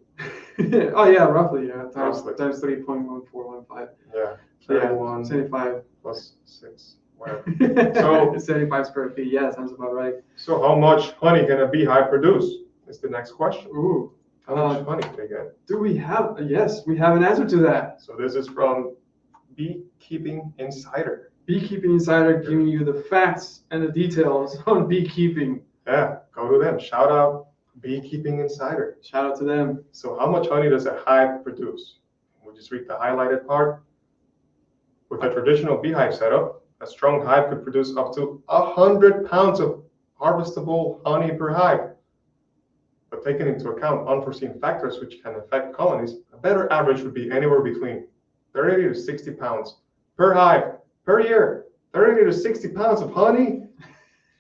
[SPEAKER 1] Oh yeah, roughly, yeah. Times
[SPEAKER 2] Roughly.
[SPEAKER 1] times 3.1415.
[SPEAKER 2] Yeah.
[SPEAKER 1] Yeah,
[SPEAKER 2] 31
[SPEAKER 1] 75.
[SPEAKER 2] plus 6, whatever. So
[SPEAKER 1] 75 square feet. Yeah, sounds about right.
[SPEAKER 2] So how much honey can a beehive produce? Is the next question.
[SPEAKER 1] Ooh.
[SPEAKER 2] How much honey do they get?
[SPEAKER 1] Do we have? Yes, we have an answer to that.
[SPEAKER 2] So this is from Beekeeping Insider.
[SPEAKER 1] Beekeeping Insider giving you the facts and the details on beekeeping.
[SPEAKER 2] Yeah, go to them. Shout out Beekeeping Insider.
[SPEAKER 1] Shout out to them.
[SPEAKER 2] So how much honey does a hive produce? We'll just read the highlighted part. With a traditional beehive setup, a strong hive could produce up to 100 pounds of harvestable honey per hive. But taking into account unforeseen factors which can affect colonies, a better average would be anywhere between 30 to 60 pounds per hive per year. 30 to 60 pounds of honey?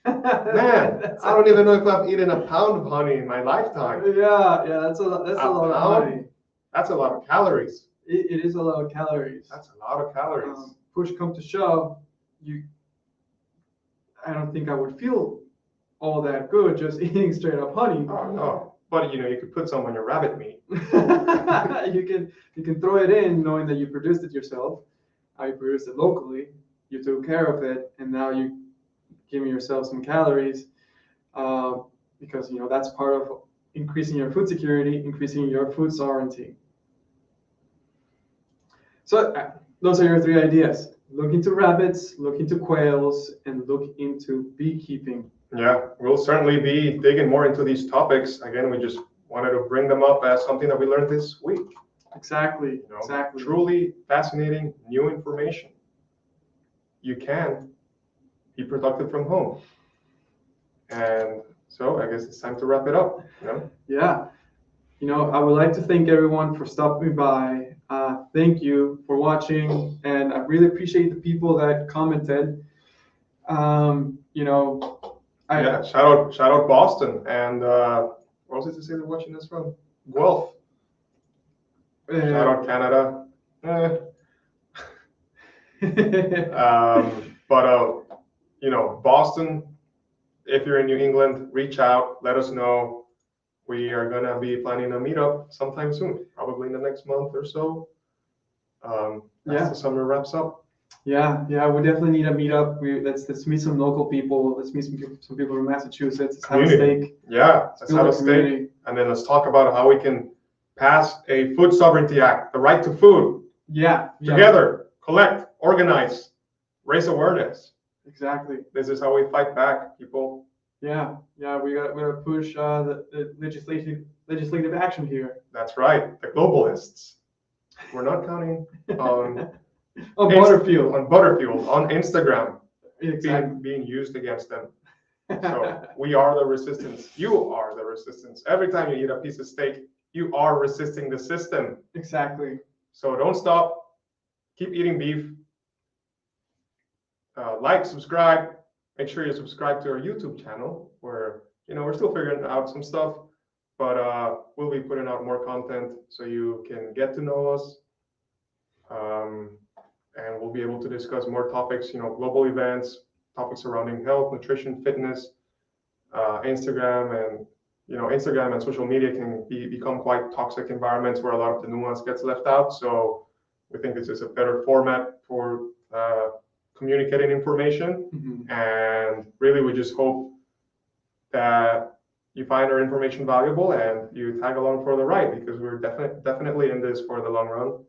[SPEAKER 2] Man, I don't even know if I've eaten a pound of honey in my lifetime.
[SPEAKER 1] Yeah, that's a lot of honey.
[SPEAKER 2] That's a lot of calories.
[SPEAKER 1] It is a lot of calories.
[SPEAKER 2] That's a lot of calories.
[SPEAKER 1] Push come to shove, I don't think I would feel all that good just eating straight up honey.
[SPEAKER 2] Oh no, but you could put some on your rabbit meat.
[SPEAKER 1] you can throw it in knowing that you produced it yourself. You produced it locally. You took care of it, and now you giving yourself some calories, because that's part of increasing your food security, increasing your food sovereignty. So those are your 3 ideas. Look into rabbits, look into quails, and look into beekeeping.
[SPEAKER 2] Yeah, we'll certainly be digging more into these topics. Again, we just wanted to bring them up as something that we learned this week.
[SPEAKER 1] Exactly. Exactly.
[SPEAKER 2] Truly fascinating new information. You can be productive from home. And so I guess it's time to wrap it up.
[SPEAKER 1] Yeah. I would like to thank everyone for stopping by. Thank you for watching, and I really appreciate the people that commented.
[SPEAKER 2] Shout out Boston, and where else did you say they're watching us from? Guelph. Shout out Canada. Boston, if you're in New England, reach out, let us know. We are going to be planning a meetup sometime soon, probably in the next month or so. As the summer wraps up.
[SPEAKER 1] Yeah, we definitely need a meetup. Let's meet some local people. Let's meet some people from Massachusetts. Let's have a steak.
[SPEAKER 2] Yeah, let's have a steak. And then let's talk about how we can pass a food sovereignty act, the right to food.
[SPEAKER 1] Yeah.
[SPEAKER 2] Together, collect, organize, raise awareness.
[SPEAKER 1] Exactly.
[SPEAKER 2] This is how we fight back, people.
[SPEAKER 1] Yeah, we gotta push the legislative action here.
[SPEAKER 2] That's right, the globalists. We're not counting on
[SPEAKER 1] ButterFueld.
[SPEAKER 2] On ButterFueld, on Instagram,
[SPEAKER 1] exactly.
[SPEAKER 2] being used against them. So we are the resistance. You are the resistance. Every time you eat a piece of steak, you are resisting the system.
[SPEAKER 1] Exactly.
[SPEAKER 2] So don't stop. Keep eating beef. Like, subscribe. Make sure you subscribe to our YouTube channel, where we're still figuring out some stuff, but we'll be putting out more content so you can get to know us, and we'll be able to discuss more topics, global events, topics surrounding health, nutrition, fitness. Instagram and social media can become quite toxic environments where a lot of the nuance gets left out. So we think this is a better format for communicating information.
[SPEAKER 1] Mm-hmm.
[SPEAKER 2] And really, we just hope that you find our information valuable and you tag along for the ride, because we're definitely in this for the long run,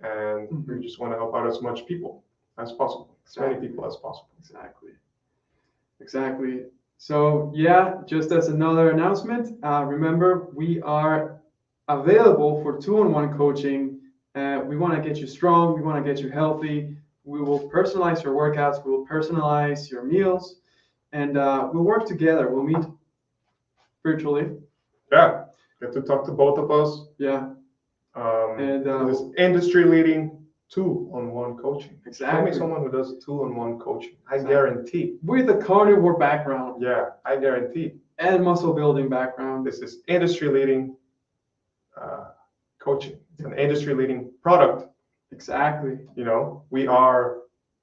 [SPEAKER 2] and we just want to help out as much people as possible, as many people as possible.
[SPEAKER 1] Exactly. So just as another announcement, remember, we are available for 2-on-1 coaching. We want to get you strong. We want to get you healthy. We will personalize your workouts. We will personalize your meals, and we'll work together. We'll meet virtually.
[SPEAKER 2] Yeah, get to talk to both of us.
[SPEAKER 1] Yeah.
[SPEAKER 2] And this industry-leading 2-on-1 coaching.
[SPEAKER 1] Exactly.
[SPEAKER 2] Show me someone who does 2-on-1 coaching. I guarantee.
[SPEAKER 1] With a carnivore background.
[SPEAKER 2] Yeah, I guarantee.
[SPEAKER 1] And muscle building background.
[SPEAKER 2] This is industry-leading coaching. It's an industry-leading product.
[SPEAKER 1] Exactly.
[SPEAKER 2] We are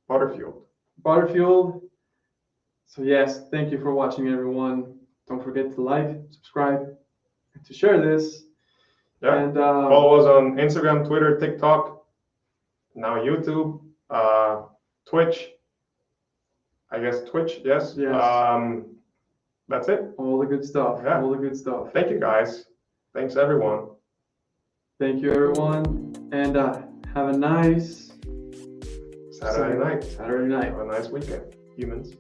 [SPEAKER 2] ButterFueld.
[SPEAKER 1] ButterFueld. So yes, thank you for watching, everyone. Don't forget to like, subscribe, to share this.
[SPEAKER 2] Yeah.
[SPEAKER 1] And
[SPEAKER 2] Follow us on Instagram, Twitter, TikTok, now YouTube, Twitch. I guess Twitch, yes.
[SPEAKER 1] Yes.
[SPEAKER 2] That's it.
[SPEAKER 1] All the good stuff.
[SPEAKER 2] Yeah.
[SPEAKER 1] All the good stuff.
[SPEAKER 2] Thank you, guys. Thanks, everyone.
[SPEAKER 1] Thank you, everyone. And have a nice
[SPEAKER 2] Saturday night.
[SPEAKER 1] Saturday night.
[SPEAKER 2] Have a nice weekend, humans.